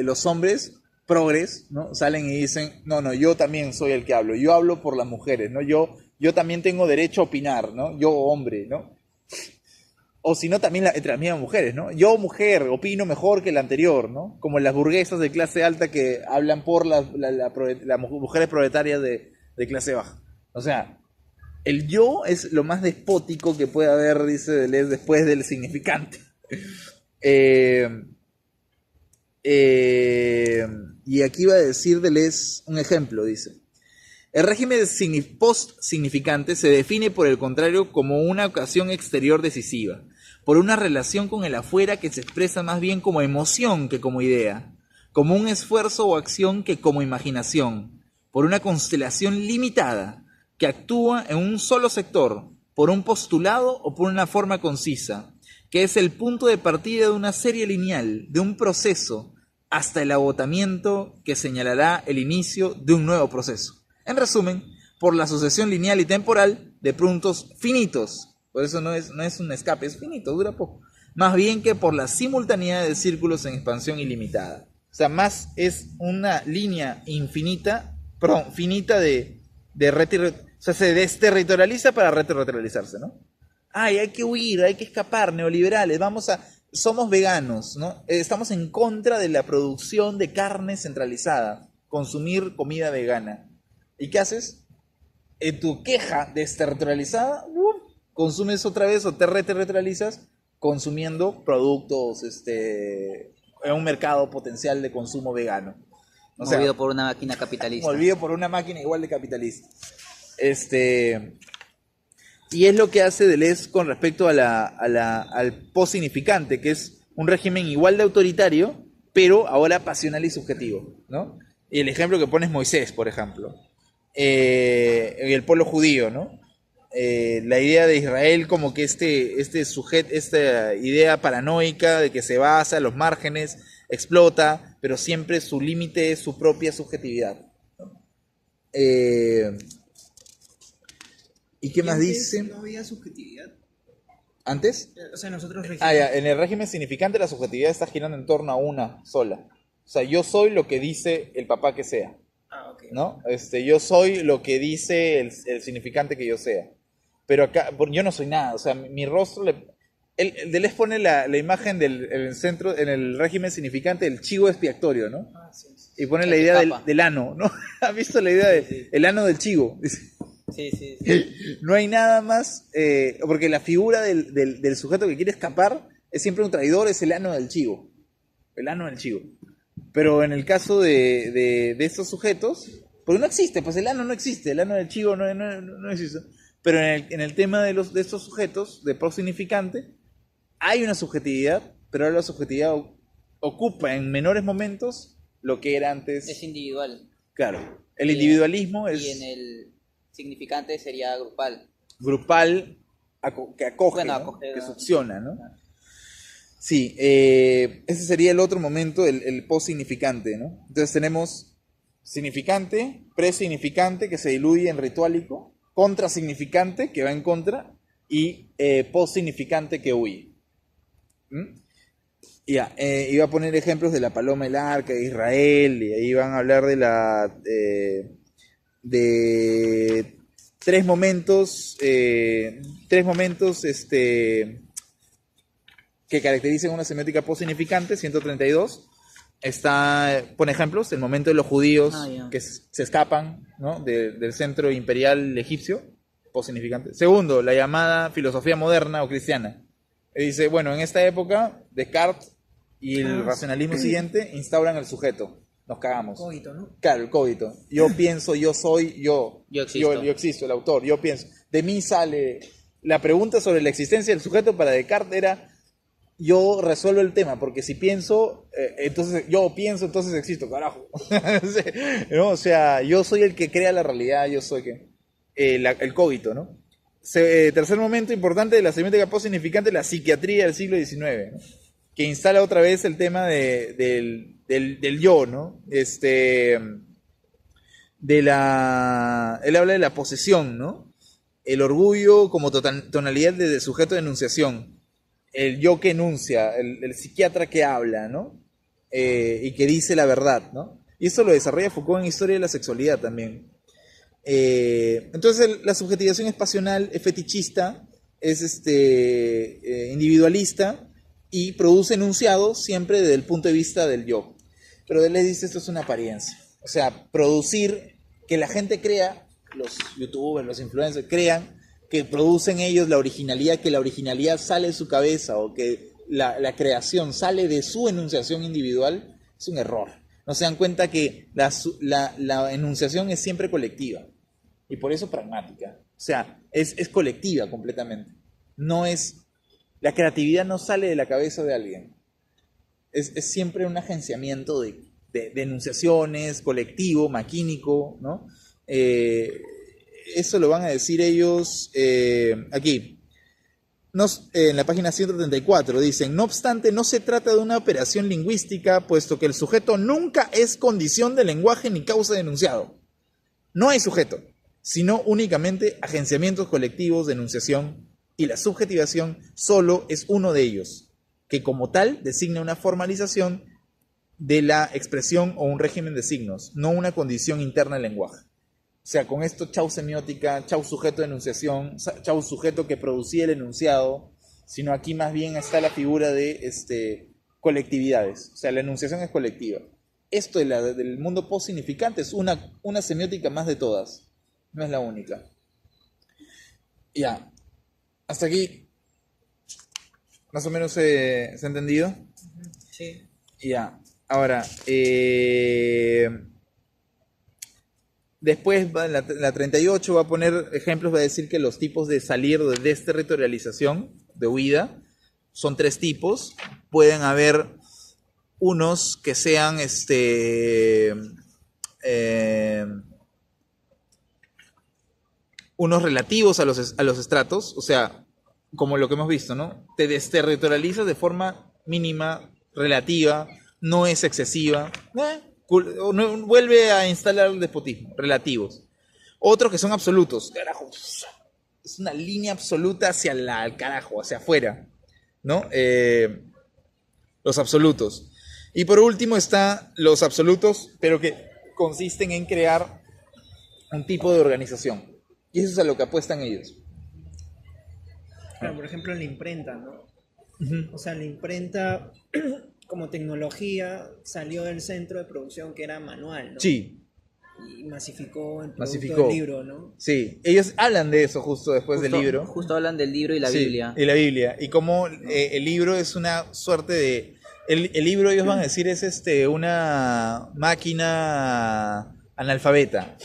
los hombres progres, ¿no? Salen y dicen, no, yo también soy el que hablo, yo hablo por las mujeres, ¿no? Yo también tengo derecho a opinar, ¿no? Yo hombre, ¿no? O si no, también entre las mismas mujeres, ¿no? Yo, mujer, opino mejor que la anterior, ¿no? Como las burguesas de clase alta que hablan por las mujeres proletarias de clase baja. O sea, el yo es lo más despótico que puede haber, dice Deleuze, después del significante. Y aquí va a decir Deleuze un ejemplo, dice. El régimen post-significante se define, por el contrario, como una ocasión exterior decisiva, por una relación con el afuera que se expresa más bien como emoción que como idea, como un esfuerzo o acción que como imaginación, por una constelación limitada que actúa en un solo sector, por un postulado o por una forma concisa, que es el punto de partida de una serie lineal, de un proceso, hasta el agotamiento que señalará el inicio de un nuevo proceso. En resumen, por la sucesión lineal y temporal de puntos finitos. Por eso no es un escape, es finito, dura poco. Más bien que por la simultaneidad de círculos en expansión ilimitada. O sea, más es una línea infinita, perdón, finita de o sea, se desterritorializa para reterritorializarse, ¿no? Ay, hay que huir, hay que escapar, neoliberales, somos veganos, ¿no? Estamos en contra de la producción de carne centralizada, consumir comida vegana. ¿Y qué haces? En tu queja desterritorializada, consumes otra vez o te reterritorializas consumiendo productos en un mercado potencial de consumo vegano. Movido por una máquina capitalista. Movido por una máquina igual de capitalista. Y es lo que hace Deleuze con respecto al post-significante, que es un régimen igual de autoritario, pero ahora pasional y subjetivo, ¿no? Y el ejemplo que pone es Moisés, por ejemplo. En el pueblo judío, ¿no? La idea de Israel como que esta idea paranoica de que se basa en los márgenes, explota, pero siempre su límite es su propia subjetividad, ¿no? ¿Y qué más dice? No había subjetividad. ¿Antes? O sea, nosotros En el régimen significante la subjetividad está girando en torno a una sola. O sea, yo soy lo que dice el papá que sea. Ok. ¿No? Yo soy lo que dice el significante que yo sea. Pero acá, yo no soy nada. O sea, mi rostro... Deleuze pone la imagen del centro, en el régimen significante, del chivo expiatorio, ¿no? Sí. Y pone la idea del ano, ¿no? ¿Has visto la idea del ano del chivo? Sí. No hay nada más, porque la figura del sujeto que quiere escapar es siempre un traidor, es el ano del chivo. El ano del chivo. Pero en el caso de estos sujetos, porque no existe, pues el ano no existe, el ano del chivo no existe. Pero en el tema de estos sujetos, de pro-significante, hay una subjetividad, pero ahora la subjetividad ocupa en menores momentos lo que era antes. Es individual. Claro, el individualismo es... Y en el significante sería grupal. Grupal, que acoge, Bueno, ¿no? acoge, Que ¿no? succiona, ¿no? Sí, ese sería el otro momento, el post-significante, ¿no? Entonces tenemos significante, pre-significante, que se diluye en rituálico, contrasignificante, que va en contra, y post-significante, que huye. Ya, iba a poner ejemplos de la paloma, el arca, de Israel, y ahí van a hablar de tres momentos, que caracterizan una semiótica post-significante, 132. Pone ejemplos, el momento de los judíos que se escapan, ¿no? del centro imperial egipcio, post-significante. Segundo, la llamada filosofía moderna o cristiana. Dice, bueno, en esta época, Descartes y el racionalismo siguiente instauran el sujeto. Nos cagamos. Cogito, ¿no? Claro, el cogito. Yo pienso, yo soy, yo. Yo existo. Yo existo, el autor, yo pienso. De mí sale... La pregunta sobre la existencia del sujeto para Descartes era, yo resuelvo el tema, porque si pienso, entonces existo, carajo. ¿No? O sea, yo soy el que crea la realidad, yo soy el cogito, ¿no? Tercer momento importante de la semiótica post-significante, la psiquiatría del siglo XIX, ¿no? Que instala otra vez el tema del yo, ¿no? Él habla de la posesión, ¿no? El orgullo como tonalidad de sujeto de enunciación, el yo que enuncia, el psiquiatra que habla, ¿no? Y que dice la verdad, ¿no? Y eso lo desarrolla Foucault en Historia de la Sexualidad también. Entonces la subjetivación es pasional, es fetichista, es individualista y produce enunciados siempre desde el punto de vista del yo. Pero él le dice, esto es una apariencia. O sea, producir que la gente crea, los youtubers, los influencers, crean que producen ellos la originalidad, que la originalidad sale de su cabeza o que la creación sale de su enunciación individual, es un error. No se dan cuenta que la enunciación es siempre colectiva y por eso pragmática. O sea, es colectiva completamente. La creatividad no sale de la cabeza de alguien. Es siempre un agenciamiento de enunciaciones, colectivo, maquínico, ¿no? Eso lo van a decir ellos aquí. En la página 134 dicen, no obstante, no se trata de una operación lingüística, puesto que el sujeto nunca es condición de lenguaje ni causa de enunciado. No hay sujeto, sino únicamente agenciamientos colectivos de enunciación, y la subjetivación solo es uno de ellos, que como tal designa una formalización de la expresión o un régimen de signos, no una condición interna del lenguaje. O sea, con esto, chau semiótica, chau sujeto de enunciación, chau sujeto que producía el enunciado, sino aquí más bien está la figura de colectividades. O sea, la enunciación es colectiva. Esto del mundo post-significante es una semiótica más de todas, no es la única. Ya, hasta aquí, más o menos se ha entendido. Sí. Ya, ahora, después la 38 va a poner ejemplos, va a decir que los tipos de salir de desterritorialización, de huida, son 3 tipos. Pueden haber unos que sean unos relativos a los estratos, o sea, como lo que hemos visto, ¿no? Te desterritorializas de forma mínima, relativa, no es excesiva, vuelve a instalar el despotismo, relativos. Otros que son absolutos, carajo, es una línea absoluta hacia al carajo, hacia afuera, ¿no? Los absolutos. Y por último está los absolutos, pero que consisten en crear un tipo de organización. Y eso es a lo que apuestan ellos. Claro, por ejemplo, la imprenta, ¿no? Uh-huh. O sea, la imprenta como tecnología salió del centro de producción que era manual, ¿no? Sí. Y masificó el producto del libro, ¿no? Sí, ellos hablan de eso justo después del libro. Justo hablan del libro y la Biblia. Y la Biblia. Y cómo el libro es una suerte de... El libro, ellos van a decir, es una máquina analfabeta.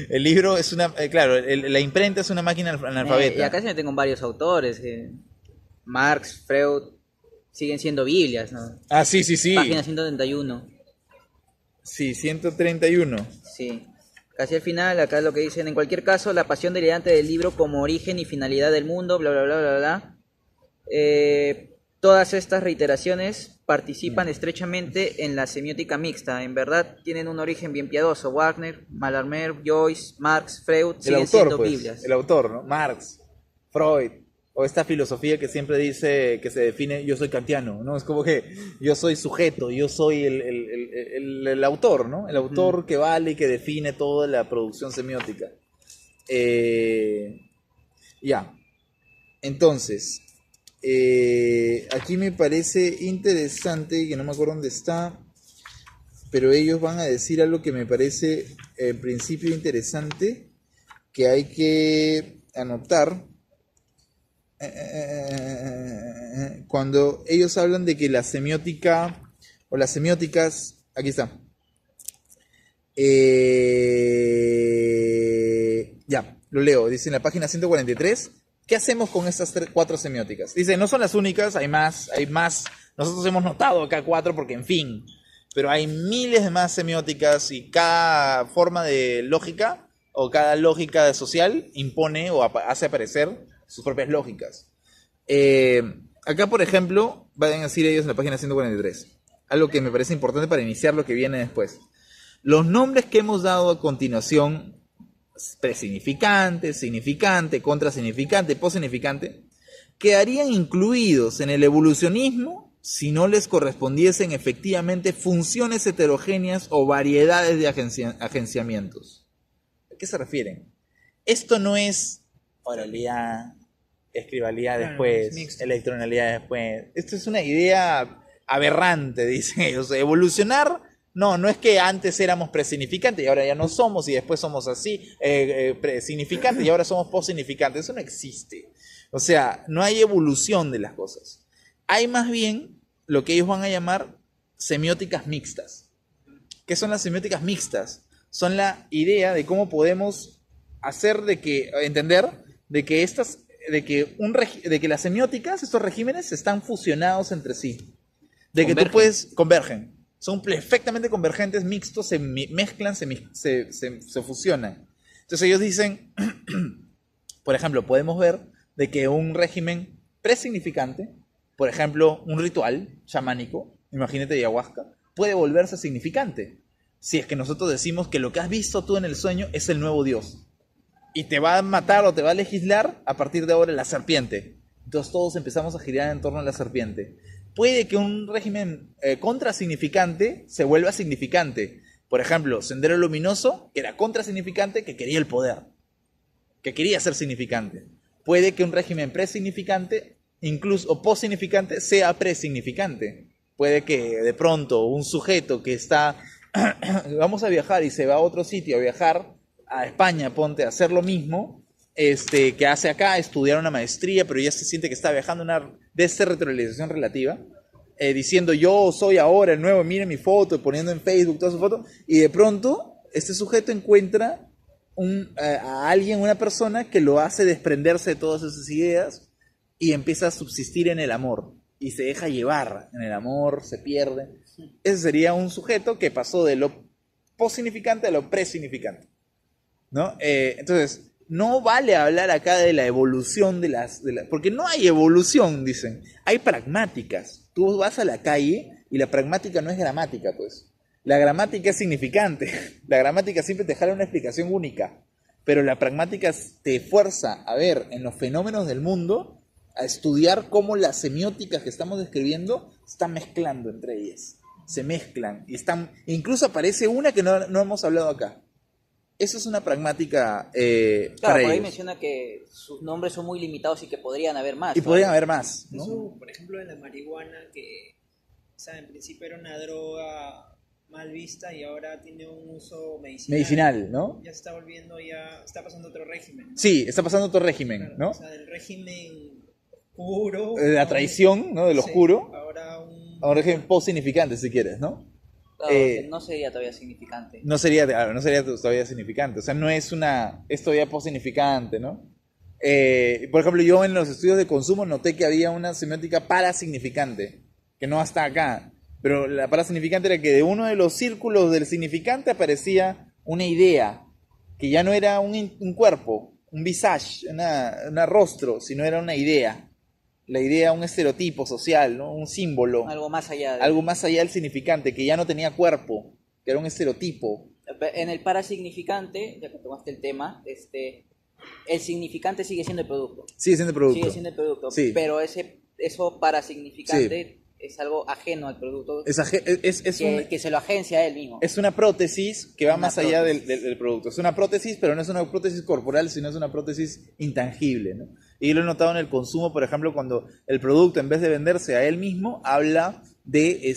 El libro es una... claro, la imprenta es una máquina analfabeta. Y acá se meten con varios autores. Marx, Freud, siguen siendo Biblias, ¿no? Ah, sí. Página 131. Sí, 131. Sí. Casi al final, acá lo que dicen, en cualquier caso, la pasión delirante del libro como origen y finalidad del mundo, bla, bla, bla, bla, bla. Todas estas reiteraciones participan estrechamente en la semiótica mixta. En verdad, tienen un origen bien piadoso. Wagner, Mallarmé, Joyce, Marx, Freud, siguen siendo Biblias. El autor, ¿no? Marx, Freud, o esta filosofía que siempre dice que se define, yo soy kantiano, ¿no? Es como que yo soy sujeto, yo soy el autor, ¿no? El autor que vale y que define toda la producción semiótica. Ya. Entonces, Aquí me parece interesante, que no me acuerdo dónde está, pero ellos van a decir algo que me parece en principio interesante, que hay que anotar. Cuando ellos hablan de que la semiótica o las semióticas, aquí está. Ya, lo leo, dice en la página 143. ¿Qué hacemos con estas 4 semióticas? Dice, no son las únicas, hay más. Nosotros hemos notado acá 4 porque, en fin, pero hay miles de más semióticas y cada forma de lógica o cada lógica social impone o hace aparecer sus propias lógicas. Acá, por ejemplo, van a decir ellos en la página 143, algo que me parece importante para iniciar lo que viene después. Los nombres que hemos dado a continuación, presignificante, significante, contrasignificante, possignificante, quedarían incluidos en el evolucionismo si no les correspondiesen efectivamente funciones heterogéneas o variedades de agenciamientos. ¿A qué se refieren? Esto no es oralidad, escribalidad después, electronalidad después. Esto es una idea aberrante, dicen ellos. Evolucionar, no es que antes éramos presignificantes y ahora ya no somos y después somos así, significantes y ahora somos posignificantes. Eso no existe. O sea, no hay evolución de las cosas. Hay más bien lo que ellos van a llamar semióticas mixtas. ¿Qué son las semióticas mixtas? Son la idea de cómo podemos entender de que las semióticas, estos regímenes, están fusionados entre sí. De que tú convergen. Son perfectamente convergentes, mixtos, se mezclan, se fusionan. Entonces ellos dicen, por ejemplo, podemos ver de que un régimen presignificante, por ejemplo, un ritual chamánico, imagínate ayahuasca, puede volverse significante. Si es que nosotros decimos que lo que has visto tú en el sueño es el nuevo Dios. Y te va a matar o te va a legislar a partir de ahora la serpiente. Entonces todos empezamos a girar en torno a la serpiente. Puede que un régimen contrasignificante se vuelva significante. Por ejemplo, Sendero Luminoso, que era contrasignificante, que quería el poder, que quería ser significante. Puede que un régimen presignificante, incluso o posignificante, sea presignificante. Puede que de pronto un sujeto que está, vamos a viajar y se va a otro sitio a viajar, a España, ponte a hacer lo mismo, que hace acá, estudiar una maestría, pero ya se siente que está viajando una desretroalización relativa, diciendo yo soy ahora el nuevo, miren mi foto, poniendo en Facebook toda su foto, y de pronto este sujeto encuentra a alguien, una persona que lo hace desprenderse de todas esas ideas y empieza a subsistir en el amor, y se deja llevar en el amor, se pierde. Ese sería un sujeto que pasó de lo posignificante a lo presignificante, ¿no? Entonces, no vale hablar acá de la evolución porque no hay evolución, dicen. Hay pragmáticas. Tú vas a la calle y la pragmática no es gramática, pues. La gramática es significante. La gramática siempre te jala una explicación única. Pero la pragmática te fuerza a ver en los fenómenos del mundo, a estudiar cómo las semióticas que estamos describiendo están mezclando entre ellas. Se mezclan. Incluso aparece una que no hemos hablado acá. Eso es una pragmática para por ahí ellos. menciona que sus nombres son muy limitados y que podrían haber más. Y podrían haber más, ¿no? Eso, por ejemplo, en la marihuana, que en principio era una droga mal vista y ahora tiene un uso medicinal, ¿no? Ya se está volviendo, está pasando otro régimen, ¿no? Sí, está pasando otro régimen, Claro, ¿no? O sea, del régimen oscuro. De la traición, ¿no? Del oscuro. Ahora A un régimen post-significante, si quieres, ¿no? Claro, que no sería todavía significante. No sería todavía significante. O sea, es todavía post-significante, ¿no? Por ejemplo, yo en los estudios de consumo noté que había una semiótica parasignificante, que no está acá. Pero la parasignificante era que de uno de los círculos del significante aparecía una idea, que ya no era un cuerpo, un visage, un rostro, sino era una idea. La idea, un estereotipo social, ¿no? Un símbolo. Algo más allá. Algo más allá del significante, que ya no tenía cuerpo, que era un estereotipo. En el parasignificante, ya que tomaste el tema, el significante sigue siendo el producto. Sigue siendo el producto. Sigue siendo el producto. Sí. Pero eso parasignificante es algo ajeno al producto, que se lo agencia a él mismo. es una prótesis que va Una más allá prótesis. del producto. Es una prótesis, pero no es una prótesis corporal, sino es una prótesis intangible, ¿no? Y lo he notado en el consumo, por ejemplo, cuando el producto, en vez de venderse a él mismo, habla de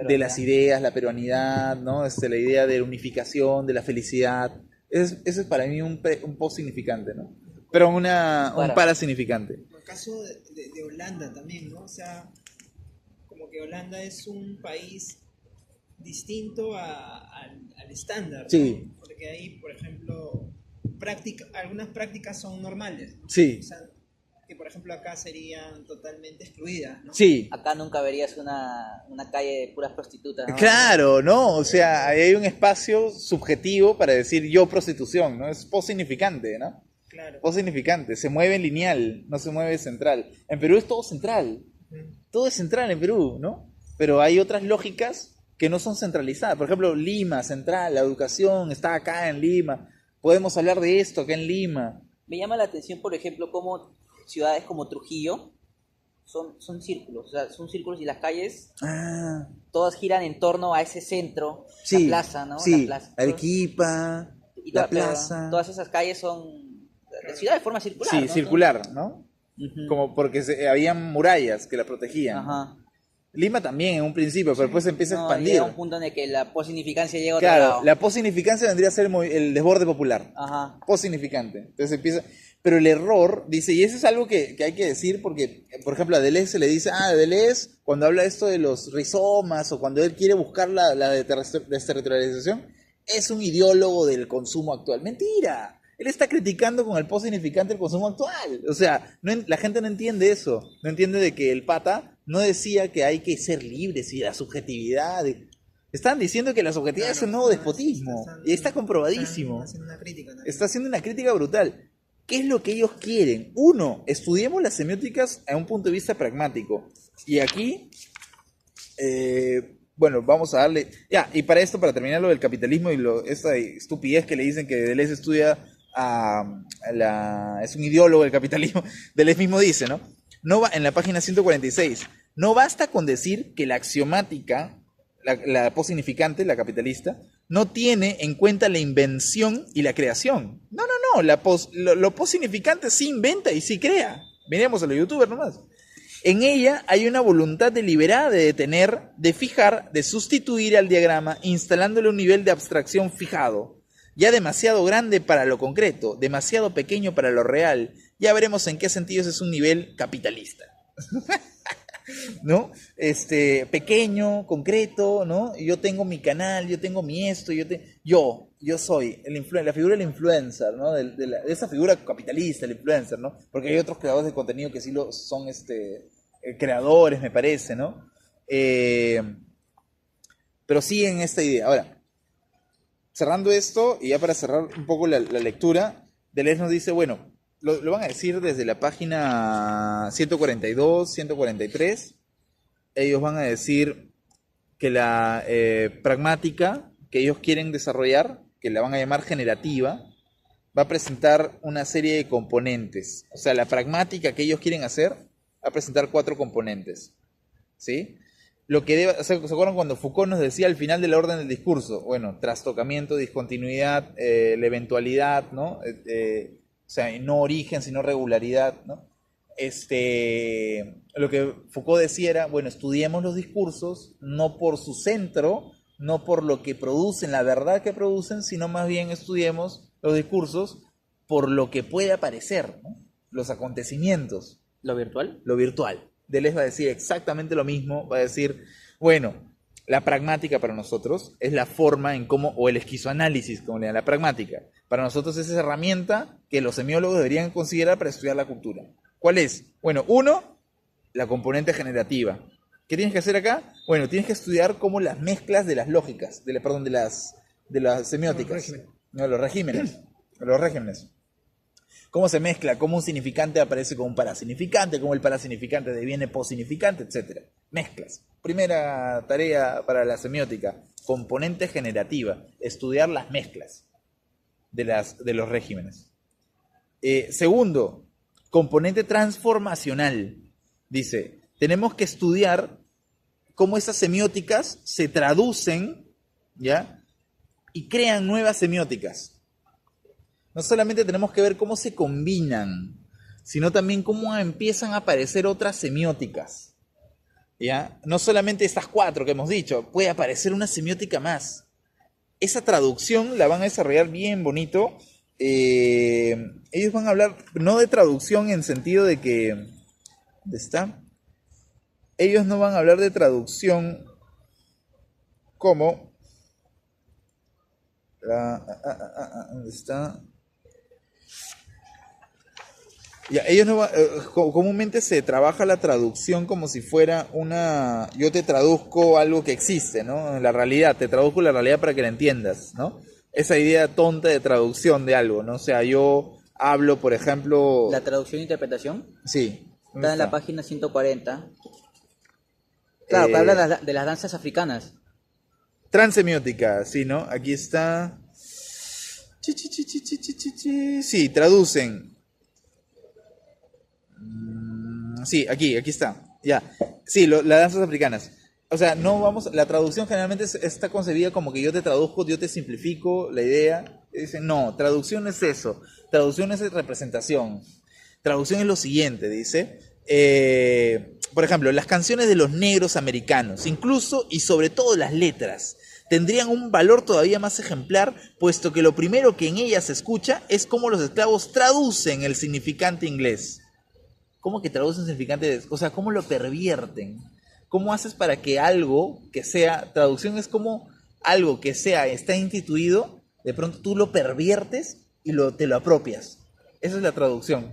las ideas, la peruanidad, ¿no? La idea de la unificación, de la felicidad. Eso es para mí un post significante, ¿no? Pero un para significante. En el caso de Holanda también, ¿no? O sea, como que Holanda es un país distinto al estándar, ¿no? Sí. Porque ahí, por ejemplo, algunas prácticas son normales, ¿no? Sí. O sea, que por ejemplo acá serían totalmente excluidas, ¿no? Sí. Acá nunca verías una calle de puras prostitutas, ¿no? Claro, ¿no? O sea, ahí hay un espacio subjetivo para decir yo prostitución, ¿no? Es post-significante, ¿no? Claro. Post-significante. Se mueve lineal, no se mueve central. En Perú es todo central. Todo es central en Perú, ¿no? Pero hay otras lógicas que no son centralizadas. Por ejemplo, Lima, central, la educación está acá en Lima. Podemos hablar de esto acá en Lima. Me llama la atención, por ejemplo, cómo ciudades como Trujillo son círculos, o sea, son círculos y las calles todas giran en torno a ese centro, Sí, la plaza, ¿no? sí, La plaza. Arequipa, Y la pero plaza. todas esas calles son de ciudad de forma circular, Sí, ¿no? circular, ¿no? Ujú. Como porque habían murallas que la protegían. Ajá. Lima también en un principio, pero después se empieza a No, expandir. llega un punto en el que la posignificancia llega a otro Claro, lado. la posignificancia vendría a ser el desborde popular. Ajá. Posignificante. Entonces empieza. Pero el error, dice, y eso es algo que hay que decir, porque, por ejemplo, a Deleuze se le dice, Deleuze, cuando habla esto de los rizomas, o cuando él quiere buscar la desterritorialización, es un ideólogo del consumo actual. ¡Mentira! Él está criticando con el posignificante el consumo actual. O sea, la gente no entiende eso. No entiende de que el pata no decía que hay que ser libres y la subjetividad. Están diciendo que la subjetividad es un nuevo despotismo. Y está comprobadísimo. Haciendo una crítica, ¿no? Está haciendo una crítica brutal. ¿Qué es lo que ellos quieren? Uno, estudiemos las semióticas a un punto de vista pragmático. Y aquí, bueno, vamos a darle... Ya, y para esto, para terminar lo del capitalismo y esa estupidez que le dicen que Deleuze estudia es un ideólogo del capitalismo, Deleuze mismo dice, ¿no? En la página 146, no basta con decir que la axiomática, la posignificante, la capitalista, no tiene en cuenta la invención y la creación. No, lo posignificante sí inventa y sí crea. Miremos a los youtubers nomás. En ella hay una voluntad deliberada de detener, de fijar, de sustituir al diagrama, instalándole un nivel de abstracción fijado, ya demasiado grande para lo concreto, demasiado pequeño para lo real. Ya veremos en qué sentido ese es un nivel capitalista. ¿No? Pequeño, concreto, ¿no? Yo tengo mi canal, yo tengo mi esto, yo soy la figura del influencer, ¿no? De esa figura capitalista, el influencer, ¿no? Porque hay otros creadores de contenido que sí son creadores, me parece, ¿no? Pero siguen esta idea. Ahora, cerrando esto, y ya para cerrar un poco la lectura, Deleuze nos dice, bueno, lo van a decir desde la página 142, 143. Ellos van a decir que la pragmática que ellos quieren desarrollar, que la van a llamar generativa, va a presentar una serie de componentes. O sea, la pragmática que ellos quieren hacer va a presentar 4 componentes. ¿Sí? Lo que debe, ¿se acuerdan cuando Foucault nos decía al final de la orden del discurso? Bueno, trastocamiento, discontinuidad, la eventualidad, ¿no? O sea, no origen, sino regularidad, ¿no? Lo que Foucault decía era, bueno, estudiemos los discursos, no por su centro, no por lo que producen, la verdad que producen, sino más bien estudiemos los discursos por lo que puede aparecer, ¿no? Los acontecimientos. ¿Lo virtual? Lo virtual. Deleuze va a decir exactamente lo mismo, va a decir, bueno, la pragmática para nosotros es la forma en cómo, o el esquizoanálisis, como le llaman, la pragmática. Para nosotros es esa herramienta que los semiólogos deberían considerar para estudiar la cultura. ¿Cuál es? Bueno, uno, la componente generativa. ¿Qué tienes que hacer acá? Bueno, tienes que estudiar cómo las mezclas de las lógicas, de las semióticas, los regímenes. Cómo se mezcla, cómo un significante aparece con un parasignificante, cómo el parasignificante deviene posignificante, etc. Mezclas. Primera tarea para la semiótica, componente generativa, estudiar las mezclas de los regímenes. Segundo, componente transformacional. Dice, tenemos que estudiar cómo esas semióticas se traducen, ¿ya? Y crean nuevas semióticas. No solamente tenemos que ver cómo se combinan, sino también cómo empiezan a aparecer otras semióticas, ¿ya? No solamente estas 4 que hemos dicho, puede aparecer una semiótica más. Esa traducción la van a desarrollar bien bonito. Ellos van a hablar no de traducción en sentido de que... ¿Dónde está? Ellos no van a hablar de traducción como... ¿Dónde está? Ya, ellos no comúnmente se trabaja la traducción como si fuera una... Yo te traduzco algo que existe, ¿no? La realidad, te traduzco la realidad para que la entiendas, ¿no? Esa idea tonta de traducción de algo, ¿no? O sea, yo hablo, por ejemplo... La traducción e interpretación Sí. está en la página 140. Claro, que habla de las danzas africanas. Transemiótica, sí, ¿no? Aquí está... Sí, traducen. Sí, aquí está. Ya. Sí, las danzas africanas. O sea, no vamos. La traducción generalmente está concebida como que yo te traduzco, yo te simplifico la idea. Dicen, no, traducción es eso. Traducción es representación. Traducción es lo siguiente, dice. Por ejemplo, las canciones de los negros americanos, incluso y sobre todo las letras, tendrían un valor todavía más ejemplar, puesto que lo primero que en ellas se escucha es cómo los esclavos traducen el significante inglés. ¿Cómo que traducen significante? O sea, ¿cómo lo pervierten? ¿Cómo haces para que algo que sea... Traducción es como algo que sea, está instituido, de pronto tú lo perviertes y te lo apropias. Esa es la traducción.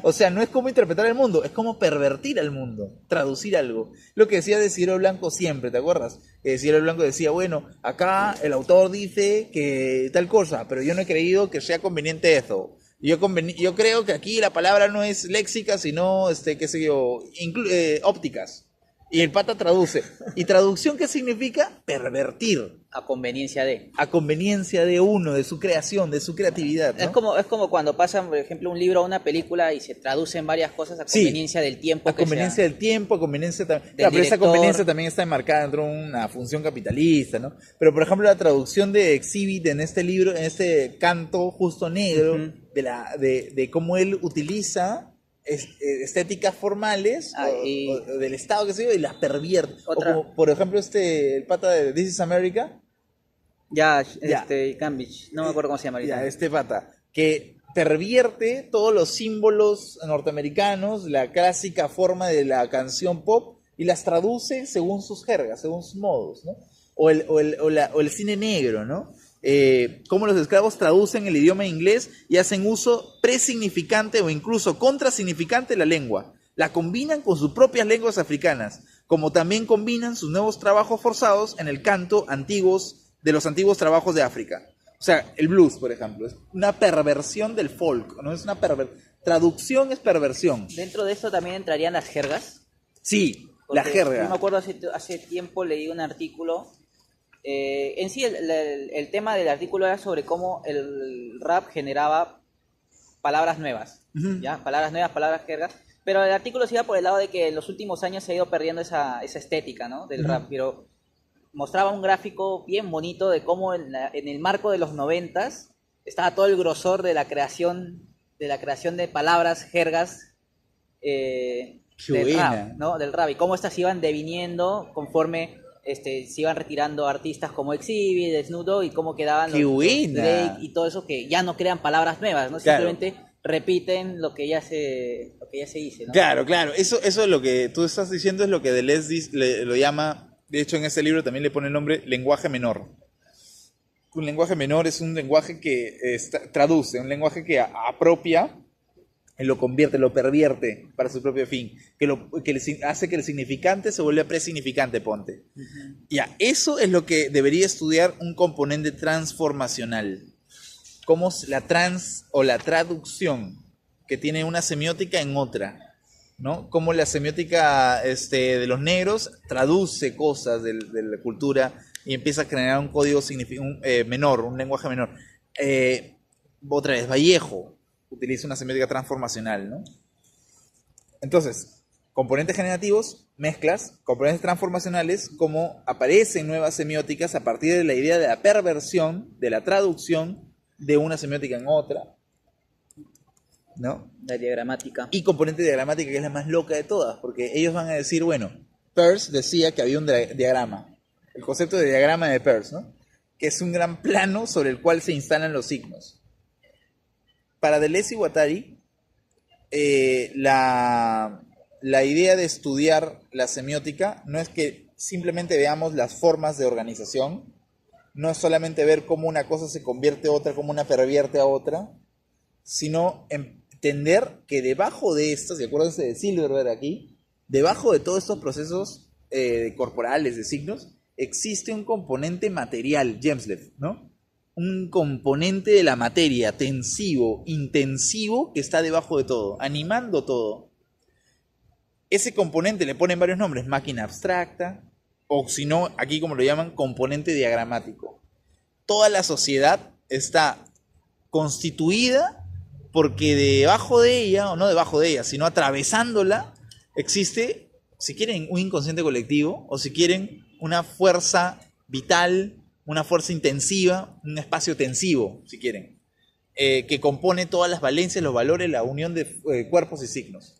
O sea, no es como interpretar el mundo, es como pervertir al mundo, traducir algo. Lo que decía de Ciro Blanco siempre, ¿te acuerdas? Que Ciro Blanco decía, bueno, acá el autor dice que tal cosa, pero yo no he creído que sea conveniente eso. Yo creo que aquí la palabra no es léxica, sino, qué sé yo, ópticas. Y el pata traduce. ¿Y traducción qué significa? Pervertir. A conveniencia de. A conveniencia de uno, de su creación, de su creatividad, ¿no? Es como cuando pasan, por ejemplo, un libro a una película y se traducen varias cosas a conveniencia del tiempo. A conveniencia del tiempo, a conveniencia también. Claro, pero esa conveniencia también está enmarcada dentro de una función capitalista, ¿no? Pero, por ejemplo, la traducción de Exhibit en este libro, en este canto justo negro, de cómo él utiliza estéticas formales o del Estado, qué sé yo, y las pervierte. O como, por ejemplo, el pata de This is America. Cambridge, no me acuerdo cómo se llama ahorita. Ya, este pata, que pervierte todos los símbolos norteamericanos, la clásica forma de la canción pop, y las traduce según sus jergas, según sus modos, ¿no? O el cine negro, ¿no? Cómo los esclavos traducen el idioma inglés y hacen uso presignificante o incluso contrasignificante de la lengua. La combinan con sus propias lenguas africanas, como también combinan sus nuevos trabajos forzados en el canto de los antiguos trabajos de África. O sea, el blues, por ejemplo, es una perversión del folk, ¿no? Es una traducción es perversión. ¿Dentro de esto también entrarían las jergas? Sí, la jerga. Yo me acuerdo hace tiempo leí un artículo. En sí, el tema del artículo era sobre cómo el rap generaba palabras nuevas, ¿ya? Palabras nuevas, palabras jergas. Pero el artículo se iba por el lado de que en los últimos años se ha ido perdiendo esa estética, ¿no? Del rap, pero mostraba un gráfico bien bonito de cómo en el marco de los 90s estaba todo el grosor de la creación de palabras, jergas del rap, ¿no? Del rap, y cómo estas iban deviniendo conforme se iban retirando artistas como Exhibit, Snoop Dogg, y cómo quedaban los Drake y todo eso, que ya no crean palabras nuevas, ¿no? Claro. Simplemente repiten lo que ya se dice, ¿no? Claro, eso es lo que tú estás diciendo, es lo que Deleuze lo llama. De hecho, en ese libro también le pone el nombre lenguaje menor. Un lenguaje menor es un lenguaje que traduce, un lenguaje que apropia y lo convierte, lo pervierte para su propio fin, que hace que el significante se vuelva presignificante, ponte. Ya, eso es lo que debería estudiar un componente transformacional. Cómo la traducción, que tiene una semiótica en otra, ¿no? Cómo la semiótica de los negros traduce cosas de la cultura y empieza a generar un código menor, un lenguaje menor. Otra vez, Vallejo utiliza una semiótica transformacional, ¿no? Entonces, componentes generativos, mezclas, componentes transformacionales, como aparecen nuevas semióticas a partir de la idea de la perversión, de la traducción de una semiótica en otra, ¿no? La diagramática. Y componente diagramática, que es la más loca de todas, porque ellos van a decir, bueno, Peirce decía que había un diagrama, el concepto de diagrama de Peirce, ¿no? Que es un gran plano sobre el cual se instalan los signos. Para Deleuze y Guattari, la idea de estudiar la semiótica no es que simplemente veamos las formas de organización, no es solamente ver cómo una cosa se convierte a otra, cómo una pervierte a otra, sino entender que debajo de estas, y acuérdense de Silverberg aquí, debajo de todos estos procesos corporales de signos, existe un componente material, Jemslev, ¿no? Un componente de la materia, tensivo, intensivo, que está debajo de todo, animando todo. Ese componente le ponen varios nombres, máquina abstracta, o si no, aquí como lo llaman, componente diagramático. Toda la sociedad está constituida porque debajo de ella, o no debajo de ella, sino atravesándola, existe, si quieren, un inconsciente colectivo, o si quieren, una fuerza vital, una fuerza intensiva, un espacio tensivo, si quieren, que compone todas las valencias, los valores, la unión de cuerpos y signos.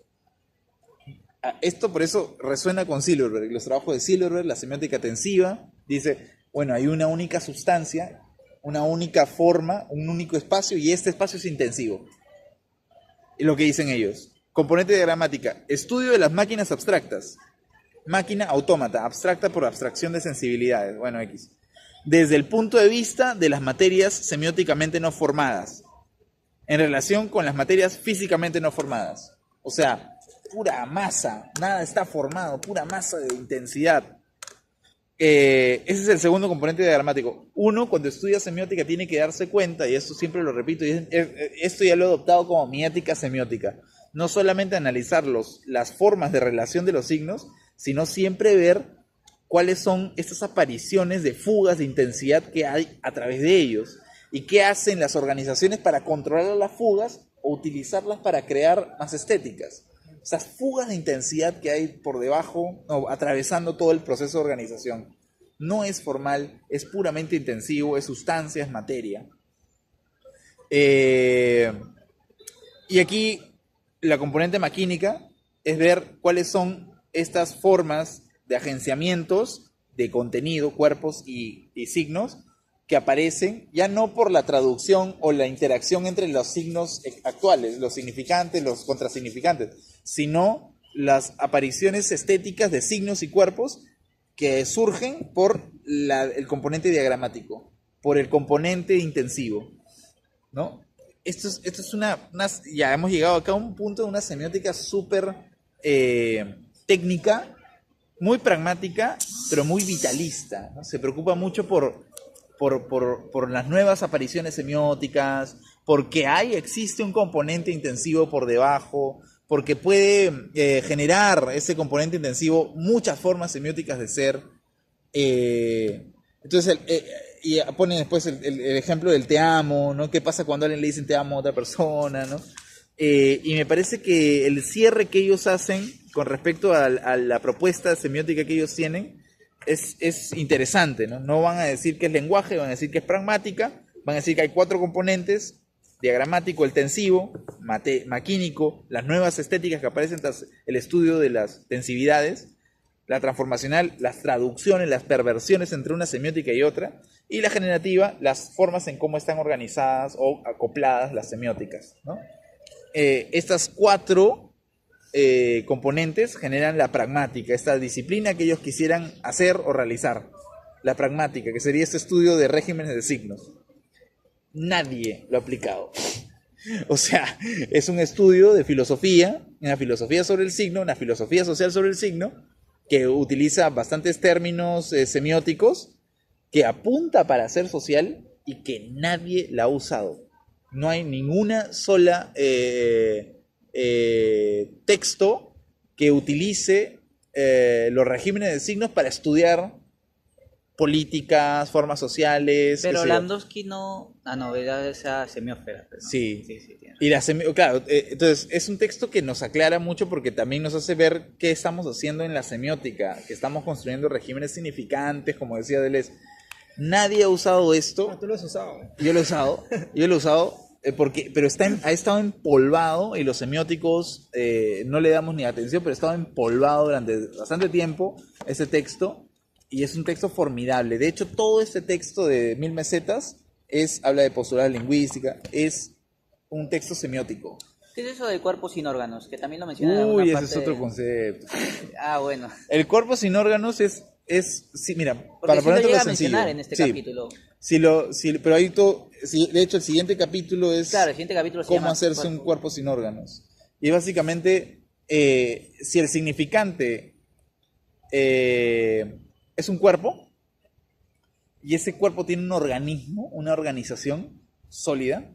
Esto por eso resuena con Silverberg. Los trabajos de Silverberg, la semiótica tensiva, dice, bueno, hay una única sustancia, una única forma, un único espacio, y este espacio es intensivo. Y lo que dicen ellos. Componente diagramática, estudio de las máquinas abstractas. Máquina autómata, abstracta por abstracción de sensibilidades. Bueno, X. Desde el punto de vista de las materias semióticamente no formadas, en relación con las materias físicamente no formadas. O sea, pura masa, nada está formado, pura masa de intensidad. Ese es el segundo componente diagramático. Uno, cuando estudia semiótica, tiene que darse cuenta, y esto siempre lo repito, y esto ya lo he adoptado como mi ética semiótica, no solamente analizar las formas de relación de los signos, sino siempre ver cuáles son estas apariciones de fugas de intensidad que hay a través de ellos, y qué hacen las organizaciones para controlar las fugas o utilizarlas para crear más estéticas. Esas fugas de intensidad que hay por debajo, atravesando todo el proceso de organización. No es formal, es puramente intensivo, es sustancia, es materia. Y aquí la componente maquínica es ver cuáles son estas formas de agenciamientos de contenido, cuerpos y signos que aparecen ya no por la traducción o la interacción entre los signos actuales, los significantes, los contrasignificantes, sino las apariciones estéticas de signos y cuerpos que surgen por el componente diagramático, por el componente intensivo, ¿no? Esto es ya hemos llegado acá a un punto de una semiótica súper técnica, muy pragmática, pero muy vitalista, ¿no? Se preocupa mucho por las nuevas apariciones semióticas, porque existe un componente intensivo por debajo, porque puede generar ese componente intensivo muchas formas semióticas de ser. Entonces, y ponen después el ejemplo del te amo, ¿no? ¿Qué pasa cuando alguien le dicen te amo a otra persona, ¿no? Y me parece que el cierre que ellos hacen con respecto a la propuesta semiótica que ellos tienen es interesante, ¿no? No van a decir que es lenguaje, van a decir que es pragmática, van a decir que hay 4 componentes: diagramático, el tensivo, maquínico, las nuevas estéticas que aparecen tras el estudio de las tensividades, la transformacional, las traducciones, las perversiones entre una semiótica y otra, y la generativa, las formas en cómo están organizadas o acopladas las semióticas, ¿no? Estas 4 componentes generan la pragmática, esta disciplina que ellos quisieran hacer o realizar, la pragmática, que sería este estudio de regímenes de signos. Nadie lo ha aplicado. O sea, es un estudio de filosofía, una filosofía sobre el signo, una filosofía social sobre el signo, que utiliza bastantes términos semióticos, que apunta para ser social y que nadie la ha usado. No hay ninguna sola texto que utilice los regímenes de signos para estudiar políticas, formas sociales. qué Pero sé yo. Landowski no... Ah, no, era esa semiósfera. Pero no. Sí. Sí, tiene Y claro, entonces es un texto que nos aclara mucho porque también nos hace ver qué estamos haciendo en la semiótica, que estamos construyendo regímenes significantes, como decía Deleuze. Nadie ha usado esto. Ah, tú lo has usado. Yo lo he usado, pero ha estado empolvado y los semióticos no le damos ni atención, pero ha estado empolvado durante bastante tiempo ese texto y es un texto formidable. De hecho, todo este texto de 1000 mesetas habla de postural lingüística, es un texto semiótico. ¿Qué es eso del cuerpo sin órganos? Que también lo mencionan en Uy, alguna ese parte es otro concepto. Ah, bueno. El cuerpo sin órganos sí, mira, Porque para sí lo ponértelo llega a sencillo. mencionar en este Sí. capítulo. Pero ahí todo, de hecho el siguiente capítulo es Claro, el siguiente capítulo se cómo llama hacerse un cuerpo sin órganos. Y básicamente, si el significante es un cuerpo, y ese cuerpo tiene un organismo, una organización sólida,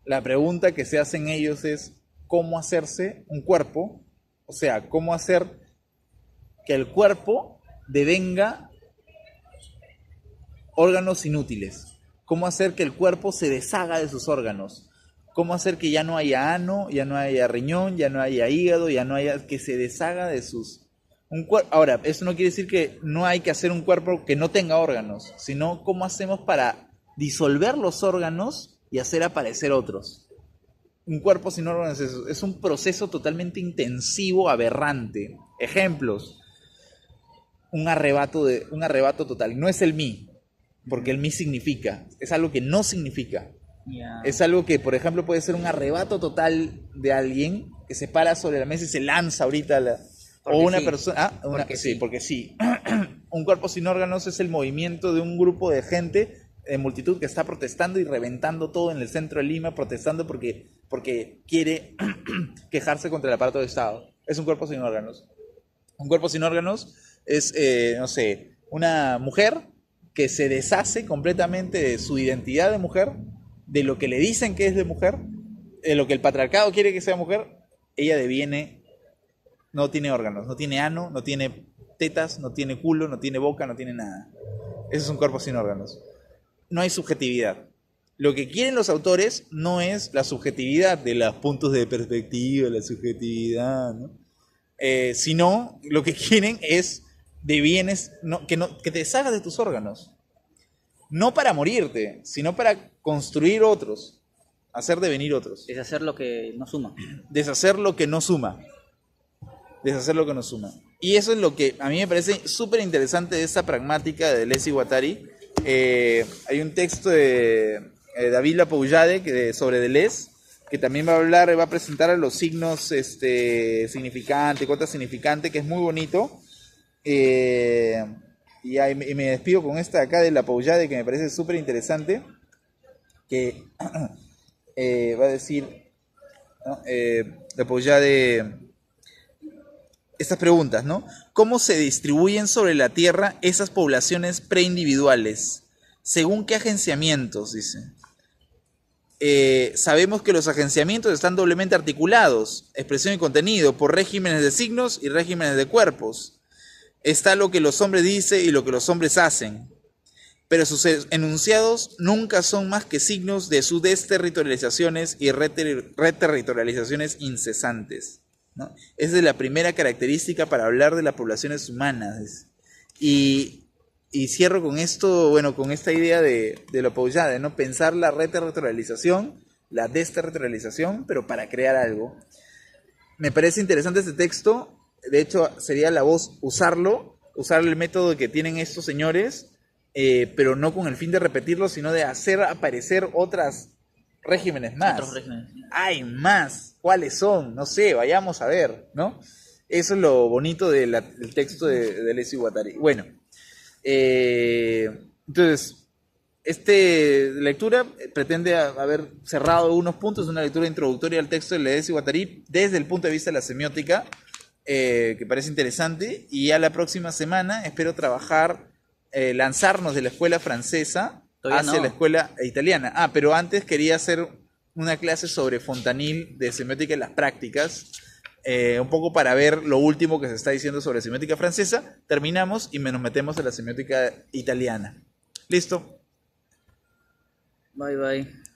la pregunta que se hacen ellos es cómo hacerse un cuerpo, o sea, cómo hacer que el cuerpo devenga órganos inútiles, cómo hacer que el cuerpo se deshaga de sus órganos, cómo hacer que ya no haya ano, ya no haya riñón, ya no haya hígado, ya no haya, que se deshaga de sus... Ahora, eso no quiere decir que no hay que hacer un cuerpo que no tenga órganos, sino cómo hacemos para disolver los órganos y hacer aparecer otros. Un cuerpo sin órganos es un proceso totalmente intensivo, aberrante. Ejemplos: un arrebato total. No es el mí, porque el mí significa, es algo que no significa. Ya. Es algo que, por ejemplo, puede ser un arrebato total de alguien que se para sobre la mesa y se lanza ahorita a la... Porque o una sí. persona... Porque sí, sí. porque sí. Un cuerpo sin órganos es el movimiento de un grupo de gente, de multitud, que está protestando y reventando todo en el centro de Lima, protestando porque quiere quejarse contra el aparato de Estado. Es un cuerpo sin órganos. Un cuerpo sin órganos es, no sé, una mujer que se deshace completamente de su identidad de mujer, de lo que le dicen que es de mujer, de lo que el patriarcado quiere que sea mujer. Ella deviene, no tiene órganos, no tiene ano, no tiene tetas, no tiene culo, no tiene boca, no tiene nada. Eso es un cuerpo sin órganos. No hay subjetividad. Lo que quieren los autores no es la subjetividad de los puntos de perspectiva, la subjetividad, ¿no? Sino lo que quieren es que te deshagas de tus órganos. No para morirte, sino para construir otros, hacer devenir otros. Deshacer lo que no suma. Deshacer lo que no suma. Deshacer lo que no suma. Y eso es lo que a mí me parece súper interesante de esta pragmática de Deleuze y Guattari. Hay un texto de David Lapoullade sobre Deleuze, que también va a presentar a los signos significante, cota significante, que es muy bonito. Y me despido con esta de acá de Lapoullade, que me parece súper interesante, que va a decir, ¿no? Lapoullade, estas preguntas, ¿no? ¿Cómo se distribuyen sobre la Tierra esas poblaciones preindividuales? ¿Según qué agenciamientos? Dice. Sabemos que los agenciamientos están doblemente articulados, expresión y contenido, por regímenes de signos y regímenes de cuerpos. Está lo que los hombres dicen y lo que los hombres hacen. Pero sus enunciados nunca son más que signos de sus desterritorializaciones y reterritorializaciones incesantes, ¿no? Esa es la primera característica para hablar de las poblaciones humanas. Y cierro con esto, bueno, con esta idea de Lapoullade, ¿no? Pensar la reterritorialización, la desterritorialización, pero para crear algo. Me parece interesante este texto. De hecho, sería la voz usar el método que tienen estos señores, pero no con el fin de repetirlo, sino de hacer aparecer otros regímenes más. Otros regímenes. Hay más. ¿Cuáles son? No sé, vayamos a ver, ¿no? Eso es lo bonito del texto de Deleuze y Guattari. Bueno, entonces, esta lectura pretende haber cerrado algunos puntos, una lectura introductoria al texto de Deleuze y Guattari desde el punto de vista de la semiótica, que parece interesante, y ya la próxima semana espero lanzarnos de la escuela francesa hacia la escuela italiana. Pero antes quería hacer una clase sobre Fontanil de semiótica en las prácticas, un poco para ver lo último que se está diciendo sobre la semiótica francesa. Terminamos y nos metemos en la semiótica italiana. ¿Listo? Bye bye.